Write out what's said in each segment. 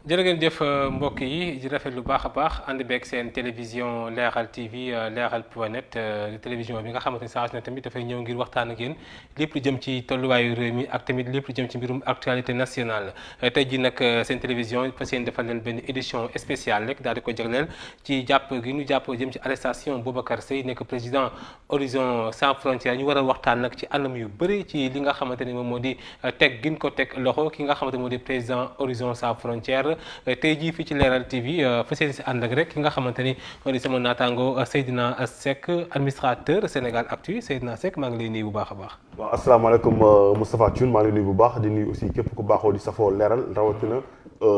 jërë ngeen jëf mbokk yi di rafet lu baax a baax ànd beeg seen télévision Leral TV leral.net télévision bi nga xamante ni saa su ne tamit dafay ñëw ngir waxtaan ak yéen lépp lu jëm ci tolluwaayu réew mi ak tamit lépp lu jëm ci mbirum actualité nationale. tey jii nag seen télévision fas yéene defal leen benn édition spéciale rek daal di ko jagleel ci jàpp gi ñu jàpp jëm ci arrestation Boubacar Seye nekk président Horizon Sans Frontières ñu war a waxtaan nag ci anam yu bëri ci li nga xamante ni moom moo di teg gin ko teg loxo ki nga xamante moo di président Horizon Sans Frontières. tey jii fii ci Leral TV fas yéene si ànd ak rek ki nga xamante ni moo di sama naataango Seydina Seck administrateur Sénégal Actu Seydina Seck maa ngi lay nuyu bu baax a baax. waaw asalaamaaleykum Moustapha Thioune maa ngi lay nuyu bu baax di nuyu aussi képp ku baaxoo di safoo Leral rawatina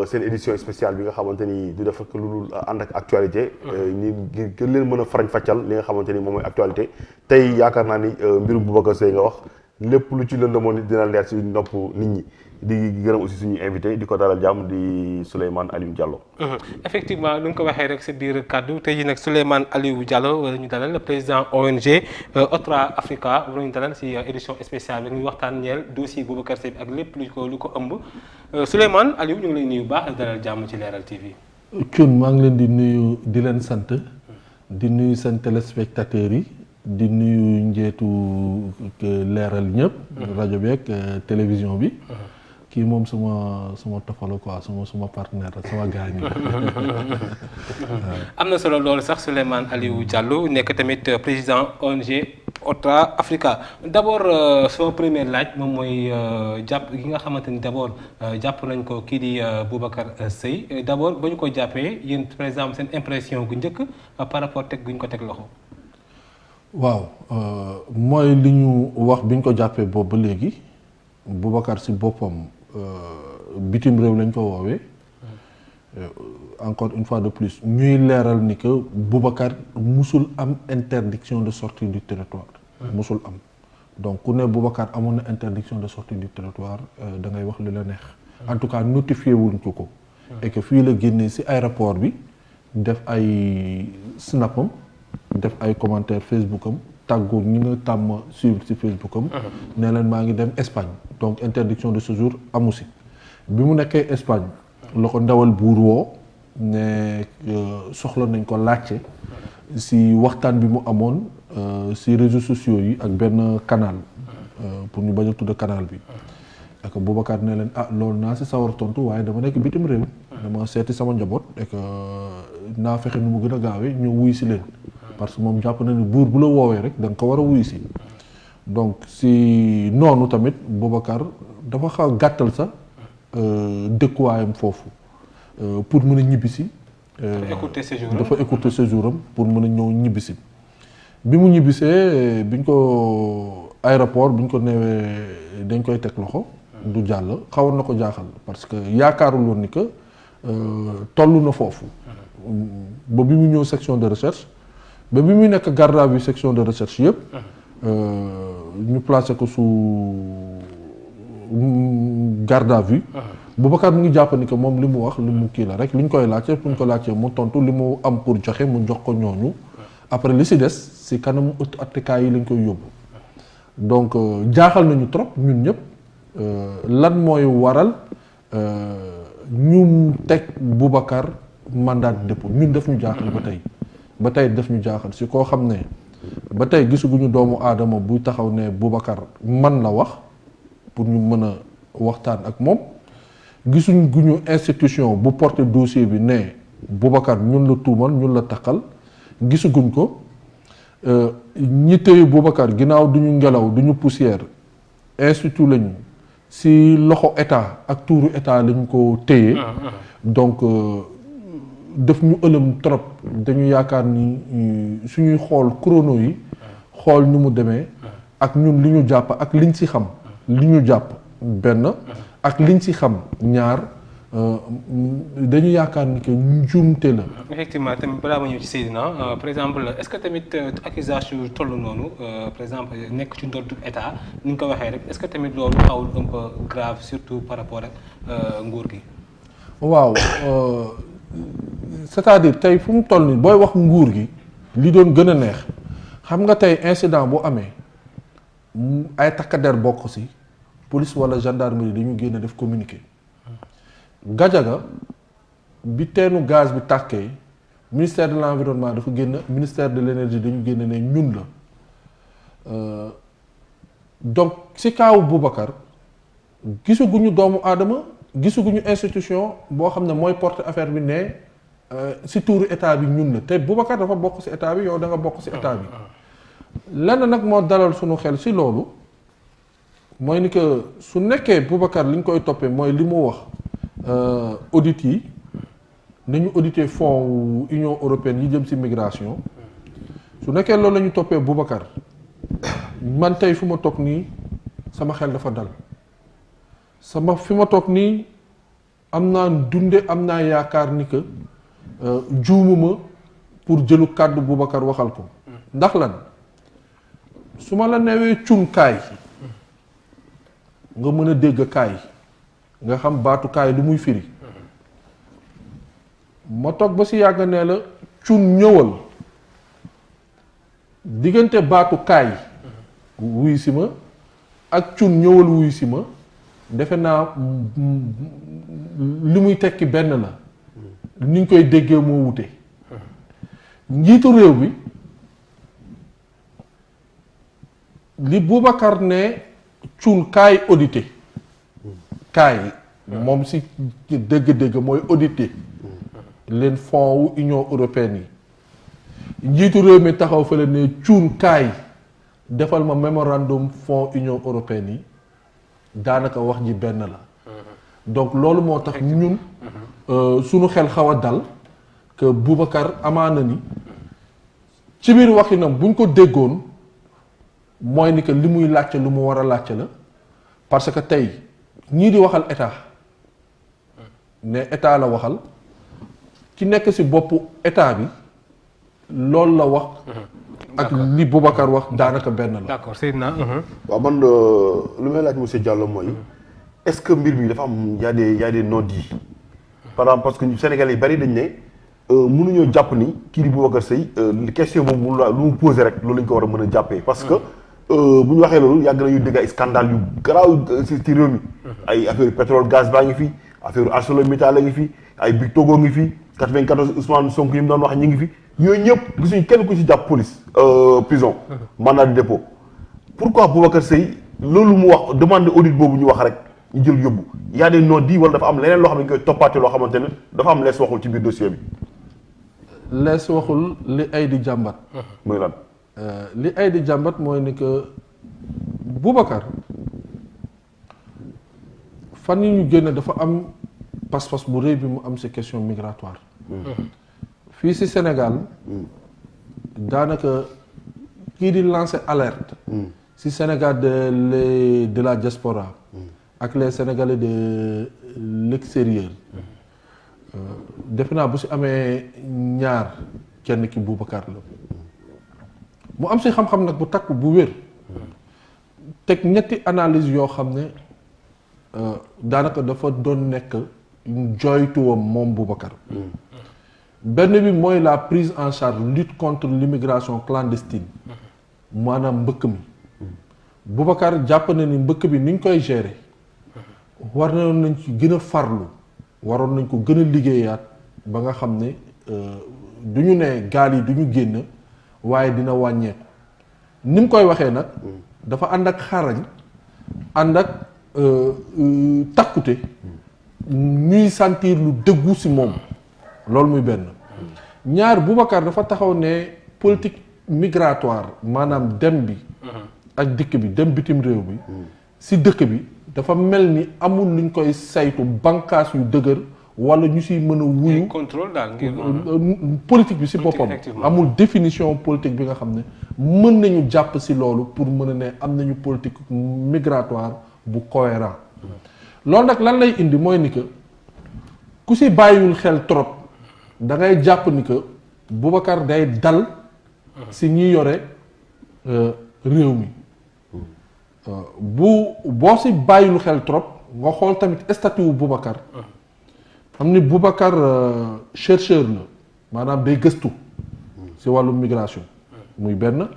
seen édition spéciale bi nga xamante ni du def ak lu dul ànd ak actualité. ñi gën leen mën a farañ fàccal li nga xamante ni moom mooy actualité tey yaakaar naa ni mbirum Boubacar Seye nga wax lépp lu ci lëndëmoon dina leer ci nopp nit ñi. di gërëm aussi suñu invité di ko dalal jàmm di Souleymane Aliou Diallo. effectivement lu nga ko waxee rek sa biir kàddu tey jii nag Souleymane Aliou Diallo wala ñu dalal le président ONG Otra Africa wala ñu dalal si édition spéciale bi ñuy waxtaan ñeel dossier Boubacar Seye ak lépp lu ko ëmb Souleymane Aliou ñu ngi lay nuyu bu baax dalal jàmm ci Leral TV. Thioune maa ngi leen di nuyu di leen sant di nuyu seen téléspectateurs yi. di nuyu njeetu Leral ñëpp. rajo bi ak télévision bi. kii moom suma tofala quoi suma partenaire sama gars yi. am na solo loolu sax Souleymane Aliou Diallo nekk tamit président ONG Otra Africa d' abord sama premier laaj moom mooy jàpp gi nga xamante ni d' abord jàpp nañ ko kii di Boubacar Seye d' abord ba ñu ko jàppee yéen par exemple seen impression gu njëkk par rapport teg gu ñu ko teg loxo. waaw mooy li ñu wax bi ñu ko jàppee boobu ba léegi Boubacar si boppam bitim réew lañ ko woowee encore une fois de plus ñuy leeral ni que Boubacar musul am interdiction de sortie du territoire musul am donc ku ne Boubacar amoon na interdiction de sortie du territoire da ngay wax li la neex en tout cas notifié wuñ ko et que fii la génnee si aéroport bi def ay snapam def ay commentaire Facebook am tàggoo ñi nga tàmm suivre ci Facebook am ne leen maa ngi dem Espagne donc interdiction de séjour amu si bi mu nekkee Espagne la ko ndawal buur woo ne soxla nañ ko laajte si waxtaan bi mu amoon si réseaux sociaux yi ak benn canal pour ñu bañ a tudd canal bi et que Boubacar ne leen loolu naa si sawar tontu waaye dama nekk bitim réew dama seeti sama njaboot et que naa fexe nu mu gën a gaawee ñu wuy si leen parce que moom jàpp na ni buur bu la woowee rek da nga ko war a wuyu si donc si noonu tamit Boubacar dafa xaw gàttal sax dëkkuwaayam foofu pour mën a ñibbisi. dafa écourter séjour am pour mën a ñëw ñibbisi. bi mu ñibbisee biñ ko aéroport biñ ko newee dañ koy teg loxo. du jàll xawoon na ko jaaxal parce que yaakaarul woon ni que toll na foofu. ba bi mu ñëw section de recherche. ba bi muy nekk garde à vue section de recherche yëpp ñu placé ko sous garde à vue Boubacar mu ngi jàpp ni que moom li mu wax li mu kii la rek li ñu koy laajte pour ñu ko laajte mu tontu li mu am pour joxe mu jox ko ñooñu après li si des si kanamu ëtt attekaay yi lañ koy yóbbu donc jaaxal nañu trop ñun ñëpp lan mooy waral ñu teg Boubacar mandat de dépôt ñun def ñu jaaxal ba tey def ñu jaaxal si koo xam ne ba tey gisuguñu doomu aadama buy taxaw ne Boubacar man la wax pour ñu mën a waxtaan ak moom gisuguñu institution bu porté dossier bi ne Boubacar ñun la tuumal ñun la takkal gisuguñ ko ñi téye Boubacar ginnaaw duñu ngelaw duñu poussière institut lañu si loxo état ak tuuru état lañ ko téye donc def ñu ëlëm trop dañu yaakaar ni suñuy xool chrono yi xool ni mu demee ak ñun li ñu jàpp ak liñ ci xam li ñu jàpp benn ak liñ ci xam ñaar dañu yaakaar ni que njuumte la. effectivement tamit balaa ma ñëw ci Seydina par exemple est-ce que tamit accusation yu toll noonu par exemple nekk ci ndoddu état ni nga ko waxee rek est-ce que tamit loolu xawul un peu grave surtout par rapport ak nguur gi. waaw. c'est-à-dire tey fu mu toll nii booy wax nguur gi li doon gën a neex xam nga tey incident bu amee ay takk-der bokk ci police wala gendarmerie dañu génn def communiqué Gadiaga bi teenu gaz bi tàkkee ministère de l'environnement dafa génn ministère de l'énergie dañu génn ne ñun la donc si kaawu Boubacar gisaguñu doomu aadama gisaguñu institution boo xam ne mooy porte affaire bi ne si tuuru état bi ñun la te Boubacar dafa bokk si état bi yow da nga bokk si état bi lenn nag moo dalal suñu xel si loolu mooy ni que su nekkee Boubacar li ñu koy toppee mooy li mu wax audit yi nañu auditer fonds Union européenne yi jëm ci migration su nekkee loolu la ñu toppee Boubacar man tey fu ma toog nii sama xel dafa dal fi ma toog nii am naa dunde am naa yaakaar ni que juumuma pour jëlu kàddu Boubacar waxal ko ndax lan su ma la newee cun kaay nga mën a dégg kaay nga xam baatu kaay lu muy firi ma toog ba si yàgg nee la cun ñëwal diggante baatu kaay wuy si ma ak cun ñëwal wuy si ma defe naa li muy tekki benn la ni ñu koy déggee moo wute njiitu réew bi li Boubacar ne cun kaay audité kaay moom si dëgg-dëgg mooy audité leen fonds wu Union européenne yi njiitu réew mi taxaw fële ne cun kaay defal ma mémorandum fonds Union européenne yi daanaka wax ji benn la donc loolu moo tax ñun suñu xel xaw a dal que Boubacar amaana ni ci biir waxinam buñ ko déggoon mooy ni que li muy laajte lu mu war a laajte la parce que tey ñii di waxal état ne état la waxal ci nekk ci boppu état bi loolu la wax ak li Boubacar wax daanaka benn la. d'accord Seydina. waaw man lu may laaj monsieur Diallo mooy est-ce que mbir mi dafa am y a des non-dits par exemple parce que Sénégalais yi bari dañ ne mënuñoo jàpp ni kii di Boubacar Seye question boobu lu mu posé rek loolu lañ ko war a mën a jàppee parce que bu ñu waxee loolu yàgg nañu dégg ay scandale yu garaaw ci réew mi ay affaire pétrole gaz baa ngi fi affaire ArcelorMittal la ngi fi ay Big Togo ngi fi 94 Ousmane Sonko yi mu doon wax ñi ngi fi yooyu ñëpp gisuñu kenn ku ci jàpp police prison mandat de dépôt pourquoi Boubacar Seye loolu mu wax demande audit boobu ñu wax rek ñu jël yóbbu y a des non-dits wala dafa am leneen loo xam ne ñu koy toppaate loo xamante ne dafa am lees waxul ci biir dossier bi lees waxul li ay di jàmbat muy lan li ay di jàmbat mooy ni que Boubacar fan yi ñu génne dafa am pas-pas bu rëy bi mu am ci question migratoire fii ci Sénégal daanaka kii di lancer alerte ci Sénégal de la diaspora ak les Sénégalais de l'extérieur defe naa bu ci amee ñaar kenn ki Boubacar la mu am ci xam-xam nag bu takk bu wér teg ñetti analyse yoo xam ne daanaka dafa doon nekk jooytuwam moom Boubacar benn bi mooy la prise en charge lutte contre l'immigration clandestine maanaam mbëkk mi Boubacar jàpp na ni mbëkk bi ni ñu koy gérer war nañ ci gën a farlu waroon nañ ko gën a liggéeyaat ba nga xam ne du ñu ne gaal yi du ñu génn waaye dina wàññeeku ni mu koy waxee nag dafa ànd ak xarañ ànd ak takkute ñuy sentir lu dëggu ci moom loolu muy benn ñaar Boubacar dafa taxaw ne politique migratoire maanaam dem bi ak dikk bi dem bitim réew bi ci dëkk bi dafa mel ni amul luñ koy saytu bànqaas yu dëgër wala ñu ci mën a wuyu contrôle daal ngir politique bi ci boppam amul définition politique bi nga xam ne mën nañu jàpp ci loolu pour mën a ne am nañu politique migratoire bu cohérent loolu nag lan lay indi mooy ni que ku ci bàyyiwul xel trop da ngay jàpp ni que Boubacar day dal ci ñi yore réew mi boo ci bàyyiwul xel trop nga xool tamit statut wu Boubacar xam ni Boubacar chercheur la maanaam day gëstu ci wàllu migration muy benn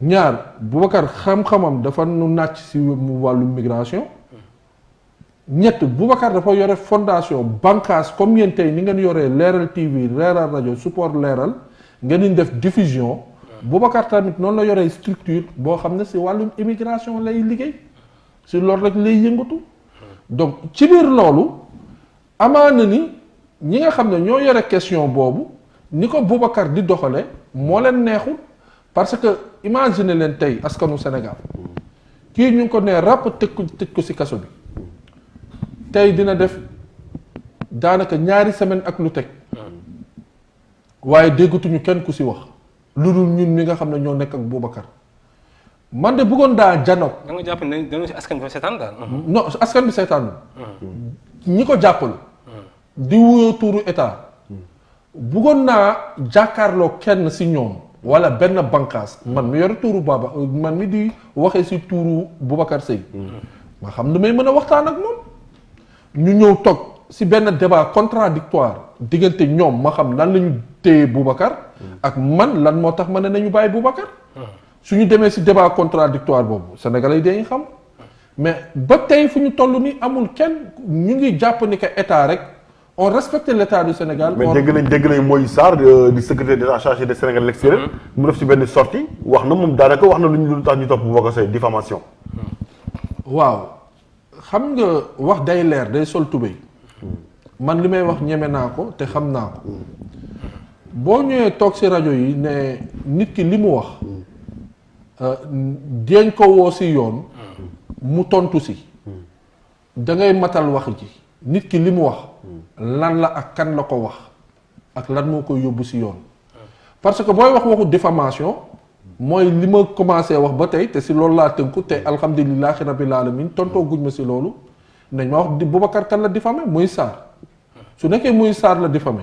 ñaar Boubacar xam-xamam dafa nu nàcc ci wàllu migration ñett Boubacar dafa yore fondation bànqaas comme yéen tey ni ngeen yoree leeral TV leeral rajo support leeral ngeen di def diffusion Boubacar tamit noonu la yoree structure boo xam ne si wàllum immigration lay liggéey si loolu rek lay yëngatu donc ci biir loolu amaana ni ñi nga xam ne ñoo yore question boobu ni ko Boubacar di doxale moo leen neexul parce que imagine leen tey askanu Sénégal kii ñu ngi ko nee ràpp tëj ko si kaso bi tey dina def daanaka 2 semaines ak lu teg waaye déggatuñu kenn ku si wax lu dul ñun mi nga xam ne ñoo nekk ak Boubacar man de bëggoon daa janoog. da nga jàpp ne dañoo si askan bi seetaan daal. non askan bi seetaan ñi ko jàppale. di wuyoo tuuru état. bëggoon naa jàkkaarloo kenn si ñoom. wala benn bànqaas. man mi yore tuuru Baba man mi di waxee si tuuru Boubacar Seye. ma xam ne may mën a waxtaan ak moom. ñu ñëw toog si benn débat contradictoire diggante ñoom ma xam lan la ñu téye Boubacar. ak man lan moo tax ma ne nañu bàyyi Boubacar. su ñu demee si débat contradictoire boobu Sénégalais yi dañuy xam mais ba tey fu ñu toll nii amul kenn ñu ngi jàpp ni que état rek on respecte l' état du Sénégal. mais dégg nañ Moïse Sarr di secrétaire d'État chargé des Sénégalais de l'extérieur mu def si benn sortie wax na moom daanaka wax na lu tax ñu topp Boubacar Seye diffamation. waaw xam nga wax day leer day sol tubéy man li may wax ñeme naa ko te xam naa ko boo ñëwee toog si rajo yi ne nit ki li mu wax. deeñ ko woo si yoon mu tontu si da ngay matal wax ji nit ki li mu wax lan la ak kan la ko wax ak lan moo koy yóbbu si yoon parce que booy wax waxu diffamation mooy li ma commencé wax ba tey te si loolu laa tënku te alhamdulilahi rabbil alamin tontoo guñ ma si loolu nañ ma wax Boubacar kan la diffamé Moïse Sarr su nekkee Moïse Sarr la diffamé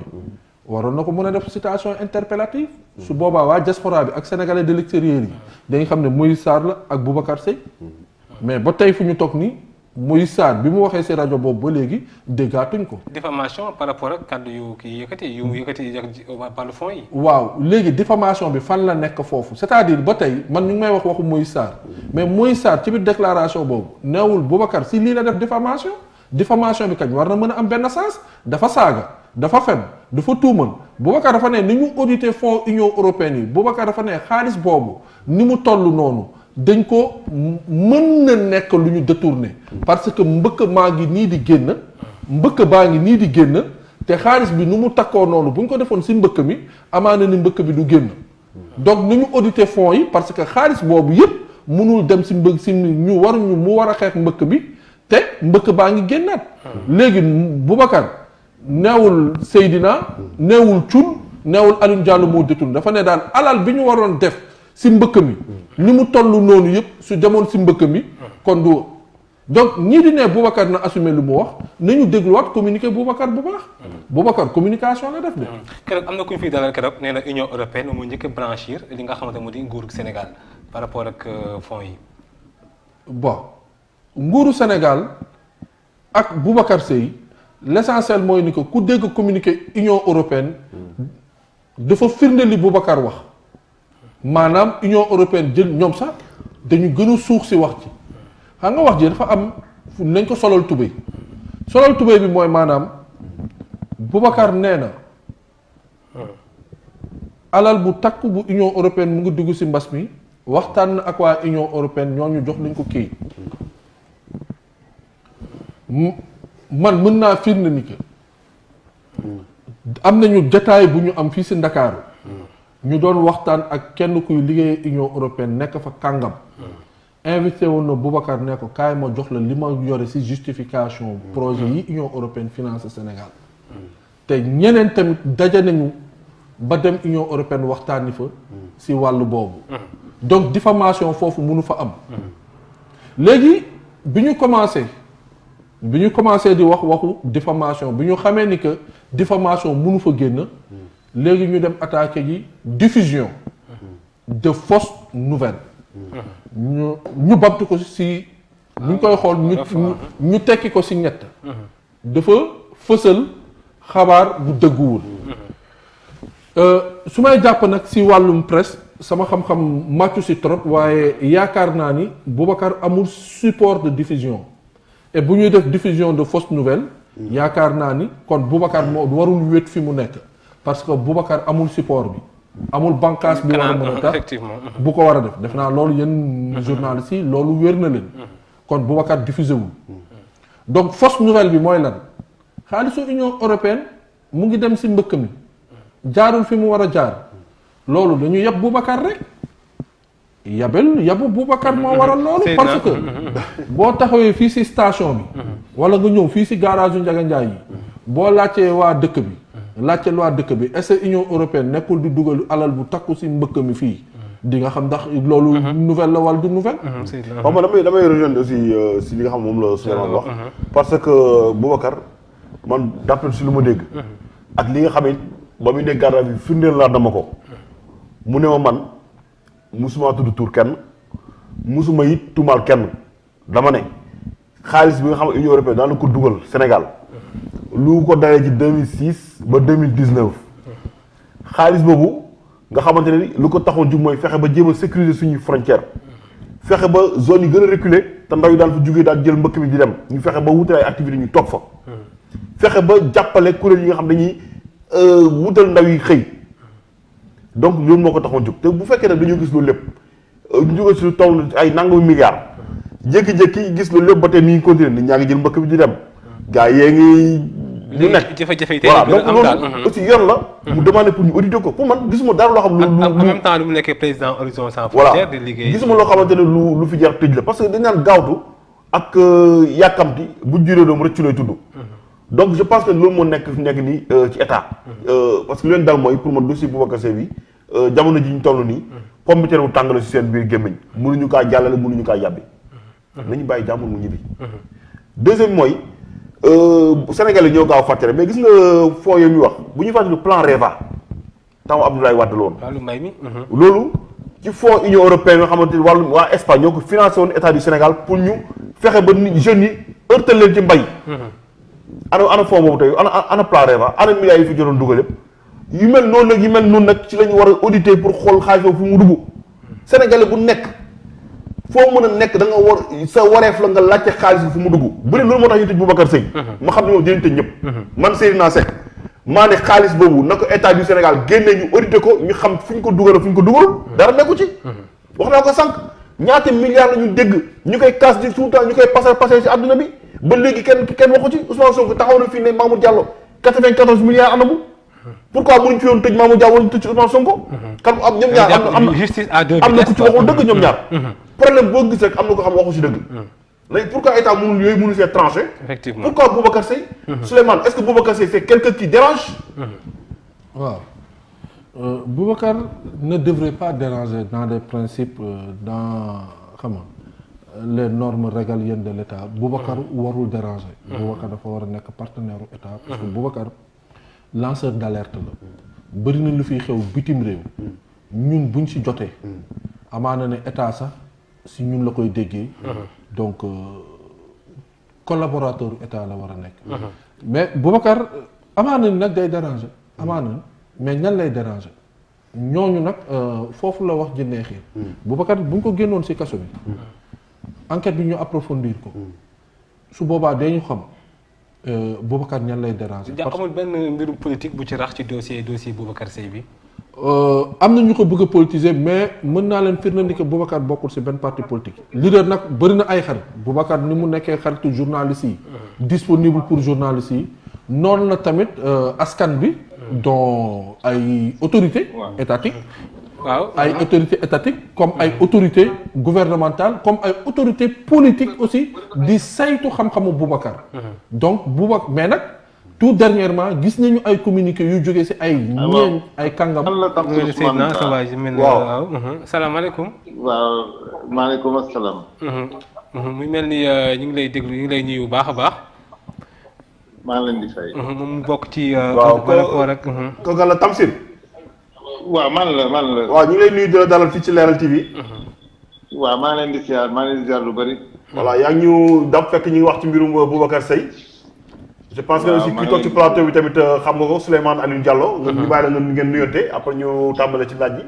waroon na ko mën a def citation interpellative su boobaa waa diaspora bi ak sénégalais de l'extérieur yi dañu xam ne Moïse Sarr la ak Boubacar Seye mais ba tey fu ñu toog nii Moïse Sarr bi mu waxee si rajo boobu ba léegi déggaatuñ ko. diffamation par rapport ak kàddu yu kii yëkkati par le fond yi. waaw léegi diffamation bi fan la nekk foofu c'est-à-dire ba tey man ñu ngi may wax waxu Moïse Sarr mais Moïse Sarr ci biir déclaration boobu neewul Boubacar si lii la def diffamation bi kañ war na mën a am benn sens dafa saaga. dafa fen dafa tuumal Boubacar dafa ne ni ñu audité fonds Union européenne yi Boubacar dafa ne xaalis boobu ni mu toll noonu dañ ko mën na nekk lu ñu détourné parce que mbëkk maa ngi nii di génn mbëkk baa ngi nii di génn te xaalis bi nu mu takkoo noonu bu ñu ko defoon si mbëkk mi amaana ni mbëkk bi du génn donc ni ñu audité fonds yi parce que xaalis boobu yëpp mënul dem si mbëkk si ñu waruñu mu war a xeex mbëkk bi te mbëkk baa ngi génnaat léegi Boubacar neewul Seydina neewul Thioune neewul Alioune Diallo moo détourné dafa ne daal alal bi ñu waroon def si mbëkk mi ni mu toll noonu yëpp su demoon si mbëkk mi kon du donc ñii di ne Boubacar na assumé lu mu wax nañu dégluwaat communiqué Boubacar bu baax Boubacar communication la def de keroog am na ku ñu fiy dalal keroog nee na Union européenne moo njëkk a blanchir li nga xamante moo di nguuru Sénégal par rapport ak fonds yi bon nguuru Sénégal ak Boubacar Seye l'essentiel mooy ni que ku dégg communiqué Union européenne dafa firnde li Boubacar wax maanaam Union européenne jël ñoom sax dañu gën a suux si wax ci xam nga wax ji dafa am nañ ko solal tubéy bi mooy maanaam Boubacar nee na alal bu takk bu Union européenne mu ngi dugg si mbas mi waxtaan na ak waa Union européenne ñooñu jox nañ ko kii man mën naa firnde ni que am nañu jotaay bu ñu am fii si Ndakaaru ñu doon waxtaan ak kenn kuy liggéey Union européenne nekk fa kàngam invité woon na Boubacar ne ko kaay ma jox la li ma yore si justification projet yi Union européenne financé Sénégal te ñeneen tamit daje nañu ba dem Union européenne waxtaani fa si wàllu boobu donc diffamation foofu mënu fa am léegi bi ñu commencé di wax waxu diffamation bi ñu xamee ni que diffamation mënu fa génn léegi ñu dem attaquer ji diffusion de fausses nouvelles ñu bamtu ko si ñu koy xool ñu tekki ko si ñett dafa fësal xabaar bu dëgguwul su may jàpp nag si wàllum presse sama xam-xam màccu si trop waaye yaakaar naa ni Boubacar amul support de diffusion et bu ñuy def diffusion de fausses nouvelles yaakaar naa ni kon Boubacar moo warul wéet fi mu nekk parce que Boubacar amul support bi amul bànqaas bi war a mën a tax effectivement. bu ko war a def naa loolu yéen journalistes yi loolu wér na leen kon Boubacar diffusé wul donc fausse nouvelle bi mooy lan xaalisu Union européenne mu ngi dem si mbëkk mi jaarul fi mu war a jaar loolu dañu yab Boubacar rek yabu Boubacar moo waral loolu parce que boo taxawee fii si station bi wala nga ñëw fii si garage yu Ndiaga Ndiaye yi boo laajtee waa dëkk bi laajte waa dëkk bi est-ce que Union européenne nekkul di dugal alal bu takku si mbëkk mi fii di nga xam ndax loolu nouvelle la wala du nouvelle waaw man damay rejoindre aussi si li nga xam moom la Souleymane wax parce que Boubacar man d'après si lu ma dégg ak li nga xam it ba muy nekk garde bi firndeel naa dama ko mu ne ma man musuma tudd tur kenn musuma it tuumaal kenn dama ne xaalis bi nga xam ne Union européenne daan na ko dugal Sénégal lu ko dalee ci 2006 ba 2019 xaalis boobu nga xamante ne lu ko taxoon jug mooy fexe ba jéem a sécuriser suñuy frontière fexe ba zone yi gën a reculer te ndaw yi daan fa jógee daal jël mbëkk mi di dem ñu fexe ba wutal ay activités ñu toog fa fexe ba jàppale kuréel yi nga xam dañuy wutal ndaw yi xëy donc loolu moo ko taxoon jóg te bu fekkee nag dañoo gis loolu lépp ñu jóge si toll ay nangami milliards jékki-jékki gis loolu lépp ba tey ni ngi continuer nit ñaa ngi jël mbëkk bi di dem gars yee ngi ñu nekk jafe-jafe yi voilà donc loolu aussi yoon la mu demandé pour ñu auditer ko pour man gisuma dara loo xam lu en même temps lu mu nekkee président Horizon Sans voilà Frontières di liggéey gisuma loo xamante ne lu fi jeex tëj la parce que dañ naan gaawtu ak yàkkamti bu juree doom rëccu lay tudd donc je pense que loolu moo nekk fi nekk nii ci état parce que lu leen dal mooy pour man dossier Boubacar Seye bi jamono ji ñu toll nii pomme de terre bu tàng la si seen biir gémmiñ mënuñu kaa jàllale mënuñu kaa yàbbi nañu bàyyi jàmbur mu ñibbi deuxième mooy Sénégal yi ñoo gaaw fàttali mais gis nga fonds yooyu muy wax bu ñuy fàttali plan REVA temps Abdoulaye Wade loolu wàllu mbay mi loolu ci fonds Union européenne nga xamante ni wàllu waa Espagne ñoo ko financé woon état du Sénégal pour ñu fexe ba nit jeunes yi heurtal leen ci mbay ana fonds boobu tey ana plan REVA ana milliards yi fi jotoon dugal yëpp yu mel noonu nag ci la ñu war a auditer pour xool xaalis boobu fu mu dugg Sénégalais bu nekk foo mën a nekk da nga war sa wareef la nga laajte xaalis bi fu mu dugg bu dee loolu moo tax ñu tëj Boubacar Seye ma xam ne moom dinañ tëj ñëpp man Seydina Seck maa ne xaalis boobu na ko état du Sénégal génnee ñu auditer ko ñu xam fu ñu ko dugal fu ñu ko dugalul dara nekku ci wax naa ko sànq ñaata milliards la ñu dégg ñu koy casse di tout le temps ñu koy passer ci àdduna bi ba léegi kenn waxu ci Ousmane Sonko taxaw na fii ne Mamour Diallo 94 milliards anamu pourquoi mënuñ fi woon tëj Mamour Diallo wala ñu tëj ci Ousmane Sonko kan am ñoom ñaar am na ku ci waxul dëgg ñoom ñaar problème boo gis rek am na ko xam waxu si dëgg léegi pourquoi état mënul see tranché effectivement pourquoi Boubacar Seye Souleymane est-ce que Boubacar Seye c'est quelqu'un qui dérange waaw Boubacar ne devrait pas déranger dans des principes dans xam nga les normes régaliennes de l'État Boubacar warul déranger Boubacar dafa war a nekk partenaire u État parce que Boubacar lanceur d'alerte la bëri na lu fiy xew bitim réew ñun buñ si jotee amaana ne État sax si ñun la koy déggee donc collaborateur État la war a nekk mais Boubacar amaana ni nag day déranger amaana mais ñan lay déranger ñooñu nag foofu la wax ji neexee Boubacar bu ñu ko génnoon si kaso bi enquête bi ñu approfondir ko su boobaa dañu xam Boubacar ñan lay déranger parce que amul benn mbirum politique bu ci rax ci dossier Boubacar Seye bi am na ñu ko bëgg a politiser mais mën naa leen firnde ni que Boubacar bokkul ci benn parti politique. leader nag bëri na ay xarit Boubacar ni mu nekkee xaritu journalistes yi. disponible pour journalistes yi. noonu la tamit askan bi. dont ay autorités. étatiques. waaw ay autorités étatiques comme ay autorités gouvernementales comme ay autorités politiques aussi di saytu xam-xamu Boubacar. donc Boubacar mais nag. tout dernièrement gis nañu ay communiqué yu jógee ci ay ñeen ay kàngam waaw salaamaaleykum waaw maaleykum asalaam muy mel ni ñu ngi lay déglu ñu ngi lay nuyu bu baax a baax maa ngi leen di fay moom bokk ci waaw par rapport ak kooku la Tamsir waaw man la waaw ñu ngi lay nuyu di la dalal fii ci Leral TV waaw maa ngi leen di ziar maa ngi leen di ziar lu bëri voilà yaa ngi ñu dab fekk ñu ngi wax ci mbirum Boubacar Seye je pense que aussi kii toog ci plateau bi tamit xam nga ko Souleymane Aliou Diallo. ñu bàyyi la nga ngeen nuyonte après ñu tàmbale ci laaj yi.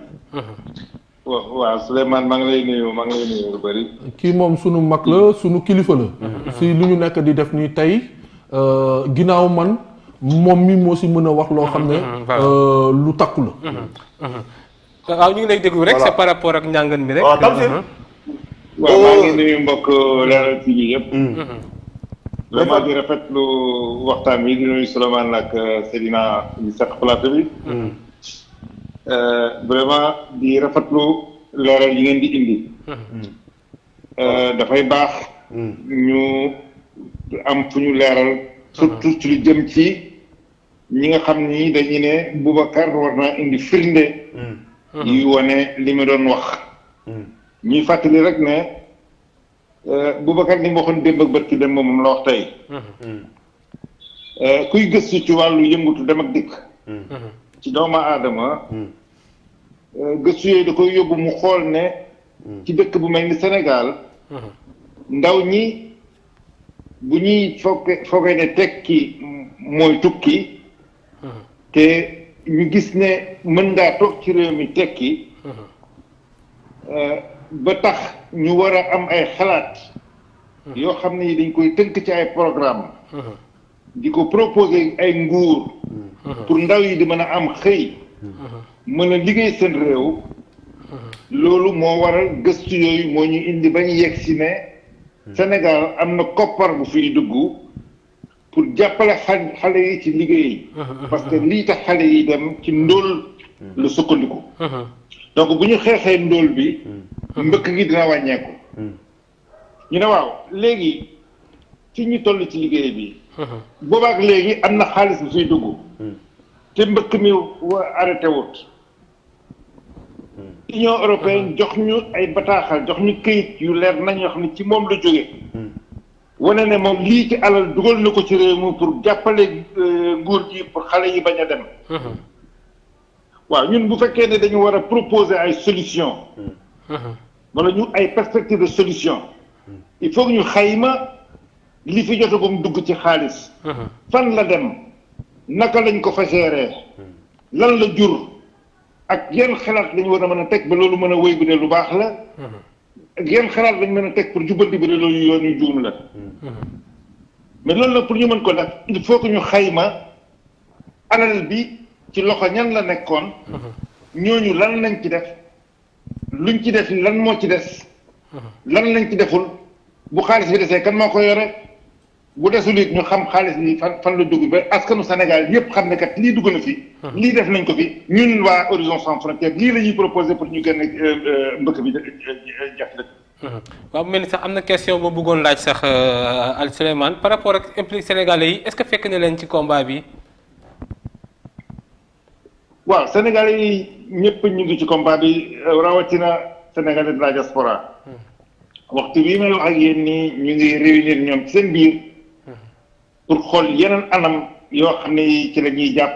waaw Souleymane maa ngi lay nuyu lu bëri. kii moom sunu mag la sunu kilifa la. si lu ñu nekk di def nii tey ginnaaw man moom mi moo si mën a wax loo xam ne lu takku la. waaw ñu ngi lay déglu rek. c'est par rapport ak njàngan mi rek. waaw Tamsir. waaw maa ngi nuyu mbokk Leral TV yëpp. vraiment di rafetlu waxtaan bi di nuyu Souleymane ak Seydina ñu seq plateau bi. vraiment di rafetlu leeral yi ngeen di indi. dafay baax. ñu am fu ñu leeral. surtout ci lu jëm ci ñi nga xam ni dañu ne Boubacar war naa indi firnde. yi wane li mu doon wax. ñuy fàttali rek ne Boubacar ni mu waxoon démb ak bët ki dem moom la wax tey. kuy gëstu ci wàllu yëngutu dem ak dikk. ci doomu aadama. gëstu yooyu da koy yóbbu mu xool ne. ci dëkk bu mel ni Sénégal. ndaw ñi bu ñuy foogee ne tekki mooy tukki. te ñu gis ne mën ngaa toog ci réew mi tekki. ba tax ñu war a am ay xalaat. yoo xam ne dañ koy tënk ci ay programme di ko proposer ay nguur. pour ndaw yi di mën a am xëy. mën a liggéey seen réew. loolu moo waral gëstu yooyu moo ñu indi ba ñu yegg si ne. Sénégal am na koppar bu fiy dugg pour jàppale xale yi ci liggéey. parce que lii tax xale yi dem ci ndóol la sukkandiku. donc bu ñu xeexee ndóol bi. mbëkk gi dina wàññeeku. ñu ne waaw léegi ci ñu toll ci liggéey bi. boobaak léegi am na xaalis bu fiy dugg. te mbëkk mi arrêté wut. Union européenne jox ñu ay bataaxal jox ñu këyit yu leer nañ yoo xam ne ci moom la jóge wane ne moom lii ci alal dugal na ko ci réew mi pour jàppale nguur gi pour xale yi bañ a dem. waaw ñun bu fekkee ne dañu war a proposer ay solution wala ñu ay perspective de solution. il faut que ñu xayma li fi jotagum dugg ci xaalis. fan la dem naka lañ ko fa gérer lan la jur. ak yan xalaat lañu war a mën a teg ba loolu mën a wéy bu dee lu baax la. ak yan xalaat lañ mën a teg pour jubbanti bi de loolu yoon yu juum la. mais loolu nag pour ñu mën ko def il faut que ñu xayma alal bi ci loxo ñan la nekkoon. ñooñu lan lañ ci def luñ ci def lan moo ci des. lan lañ ci deful bu xaalis bi desee kan moo ko yore bu desul it ñu xam xaalis bi fan la dugg ba askanu Sénégal yëpp xam ne kat lii dugg na fi. lii def nañ ko fi ñun waa Horizon Sans Frontières lii la ñuy proposé pour ñu génne mbëkk bi jafe waaw mel ni sax am na question boo bëggoon laaj sax Al Souleymane par rapport ak impliqué sénégalais yi est-ce que fekk na leen ci combat bi. waaw sénégalais yi ñëpp ñu ngi ci combat bi rawatina sénégalais de la diaspora. waxtu bii may wax ak yéen nii ñu ngi réunir ñoom ci seen biir. pour xool yeneen anam yoo xam ne ci la ñuy jàpp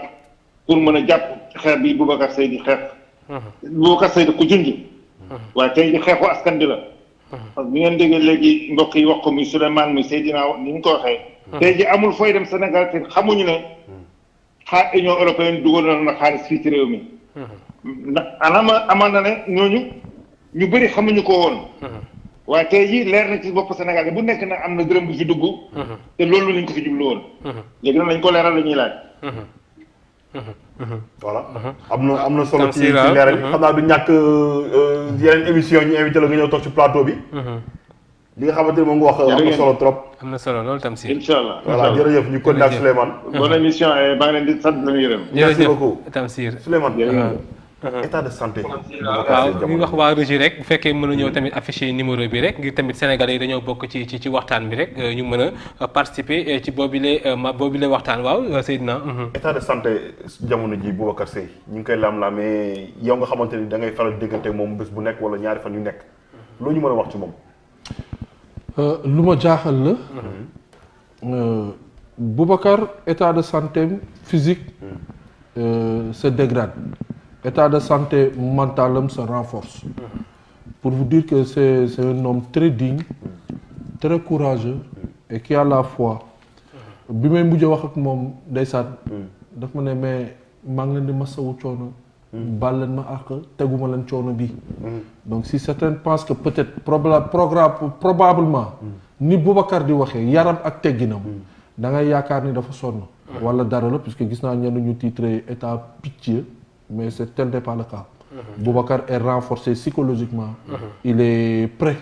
pour mën a jàpp xeex bi Boubacar Seye di xeex. Boubacar Seye da ko junj. waaye tey di xeexu askan bi la. parce que bi ngeen déggee léegi mbokk yi wax ko muy Souleymane muy Seydina ni ñu ko waxee. tey ji amul fooy dem Sénégal te xamuñu ne Union européenne dugal na xaalis fii ci réew mi. ndax amaan na ne ñooñu ñu bëri xamuñu ko woon. waaye tey jii leer na ci bopp Sénégal bu nekk nag am na dërëm bu fi dugg. te loolu lañ ko fi jublu woon. léegi nag lañ ko leeral la ñuy laaj. voilà am na solo ci leeral yi xam naa du ñàkk yeneen émission ñu invité la nga ñëw toog ci plateau bi. li nga xamante ne moom nga wax am na solo trop. am na solo loolu tam si. incha allah voilà jërëjëf ñu continué ak Souleymane. bonne émission maa ngi leen di sant la yërëm. merci beaucoup Tamsir Souleymane. état de santé. waaw ñu wax waa Régie rek bu fekkee mën a ñëw tamit affiché numéro bi rek ngir tamit sénégalais yi dañoo bokk ci waxtaan bi rek ñu mën a participer ci boobile waxtaan waaw Seydina. état de santé jamono ji Boubacar Seye ñu ngi koy laam-laamee yow nga xamante ni da ngay faral diggante moom bés bu nekk wala ñaari fan yu nekk loo ñu mën a wax ci moom. lu ma jaaxal la. Boubacar état de santé physique se dégrade. État de santé mental se renforce. Pour vous dire que c'est un homme très digne, très courageux et qui a la foi. bi may mujj wax ak moom ndeysaan daf ma ne mais maa ngi leen di masawu coono. baal leen ma àq teguma leen coono bi. Donc si certains pensent que peut-être probablement ni Boubacar di waxee yaram ak tegginam da ngay yaakaar ni dafa sonn wala dara la puisque gis naa ñenn ñu titré état pitié mais tel n'est pas le cas. Boubacar est renforcé psychologiquement. Il est prêt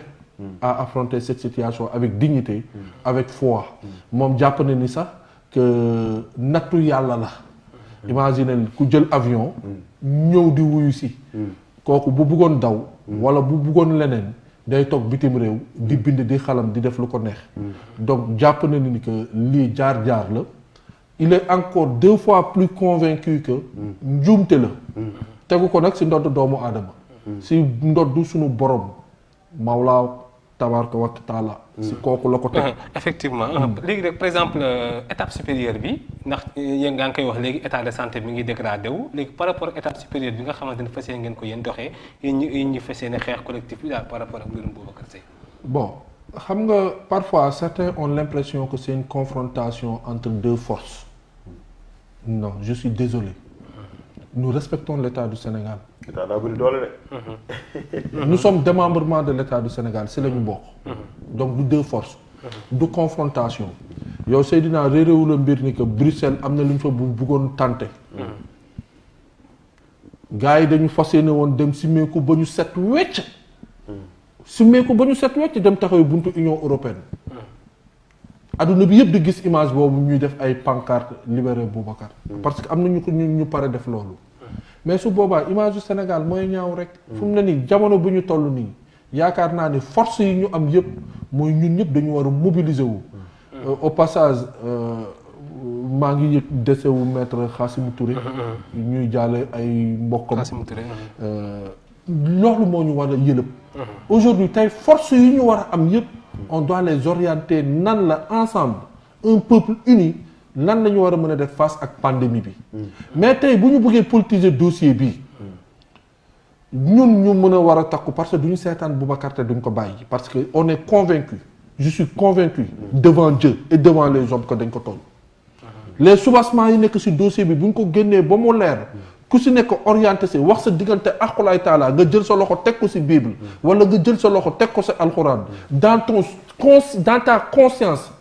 à affronter cette situation avec dignité, avec foi. moom jàpp na ni sax que nattu yàlla la. Imaginez ku jël avion. ñëw di wuyu si. kooku bu bëggoon daw. wala bu bëggoon leneen day toog bitim réew di bind di xalam di def lu ko neex. donc jàpp na ni que lii jaar-jaar la. il est encore 2 fois plus convaincu que njuumte la. tegu ko nag si ndodd doomu aadama. si ndodd suñu borom Mawla tabaraka wa taala si kooku la ko teg. effectivement léegi rek par exemple étape supérieure bi ndax yéen nga ngi koy wax léegi état de santé mi ngi dégradé wu léegi par rapport étape supérieure bi nga xamante ne fas yéene ngeen ko yéen doxee yéen ñu fas yéene xeex collectif bi daal par rapport ak mbirum Boubacar Seye. bon xam nga parfois certains ont l'impression que c'est une confrontation entre 2 forces. Non, je suis désolé. Nous respectons l'État du Sénégal. état daa bëri doole de. Nous sommes démembrement de l'État du Sénégal c'est la ñu bokk. donc du 2 forces. du confrontation. yow Seydina réeréwu la mbir ni que Bruxelles am na lu ñu fa bëggoon tenter. gars yi dañu fas yéene woon dem simmeeku ba ñu set wecc. simmeeku ba ñu set wecc dem taxaw buntu Union européenne. adduna bi yëpp di gis image boobu ñuy def ay pancarte libéré Boubacar. parce que am na ñu pare def loolu. mais su boobaa image du Sénégal mooy ñaaw rek. fu mu ne nii jamono bu ñu toll nii yaakaar naa ni force yi ñu am yëpp mooy ñun ñëpp dañu war a mobiliser wu. au passage maa ngi yëg décès wu maître Khassimou Touré. ñuy jaale ay mbokkam. Khassimou Touré. loolu moo ñu war a yëlëb. aujourd'hui tey force yi ñu war a am yëpp. on doit les orienter nan la ensemble un peuple uni lan la ñu war a mën a def face ak pandémie bi. mais tey bu ñu bëggee politiser dossier bi ñun ñu mën a war a takku parce que du ñu seetaan Boubacar te duñ ko bàyyi parce que on est convaincu je suis convaincu devant Dieu et devant les hommes que dañ ko tooñ. les soubassements yi nekk ci dossier bi bu ñu ko génnee ba mu leer. ku si nekk orienté si wax sa diggante aqulaay taala nga jël sa loxo teg ko si Bible wala nga jël sa loxo teg ko si alxuraan dans ta conscience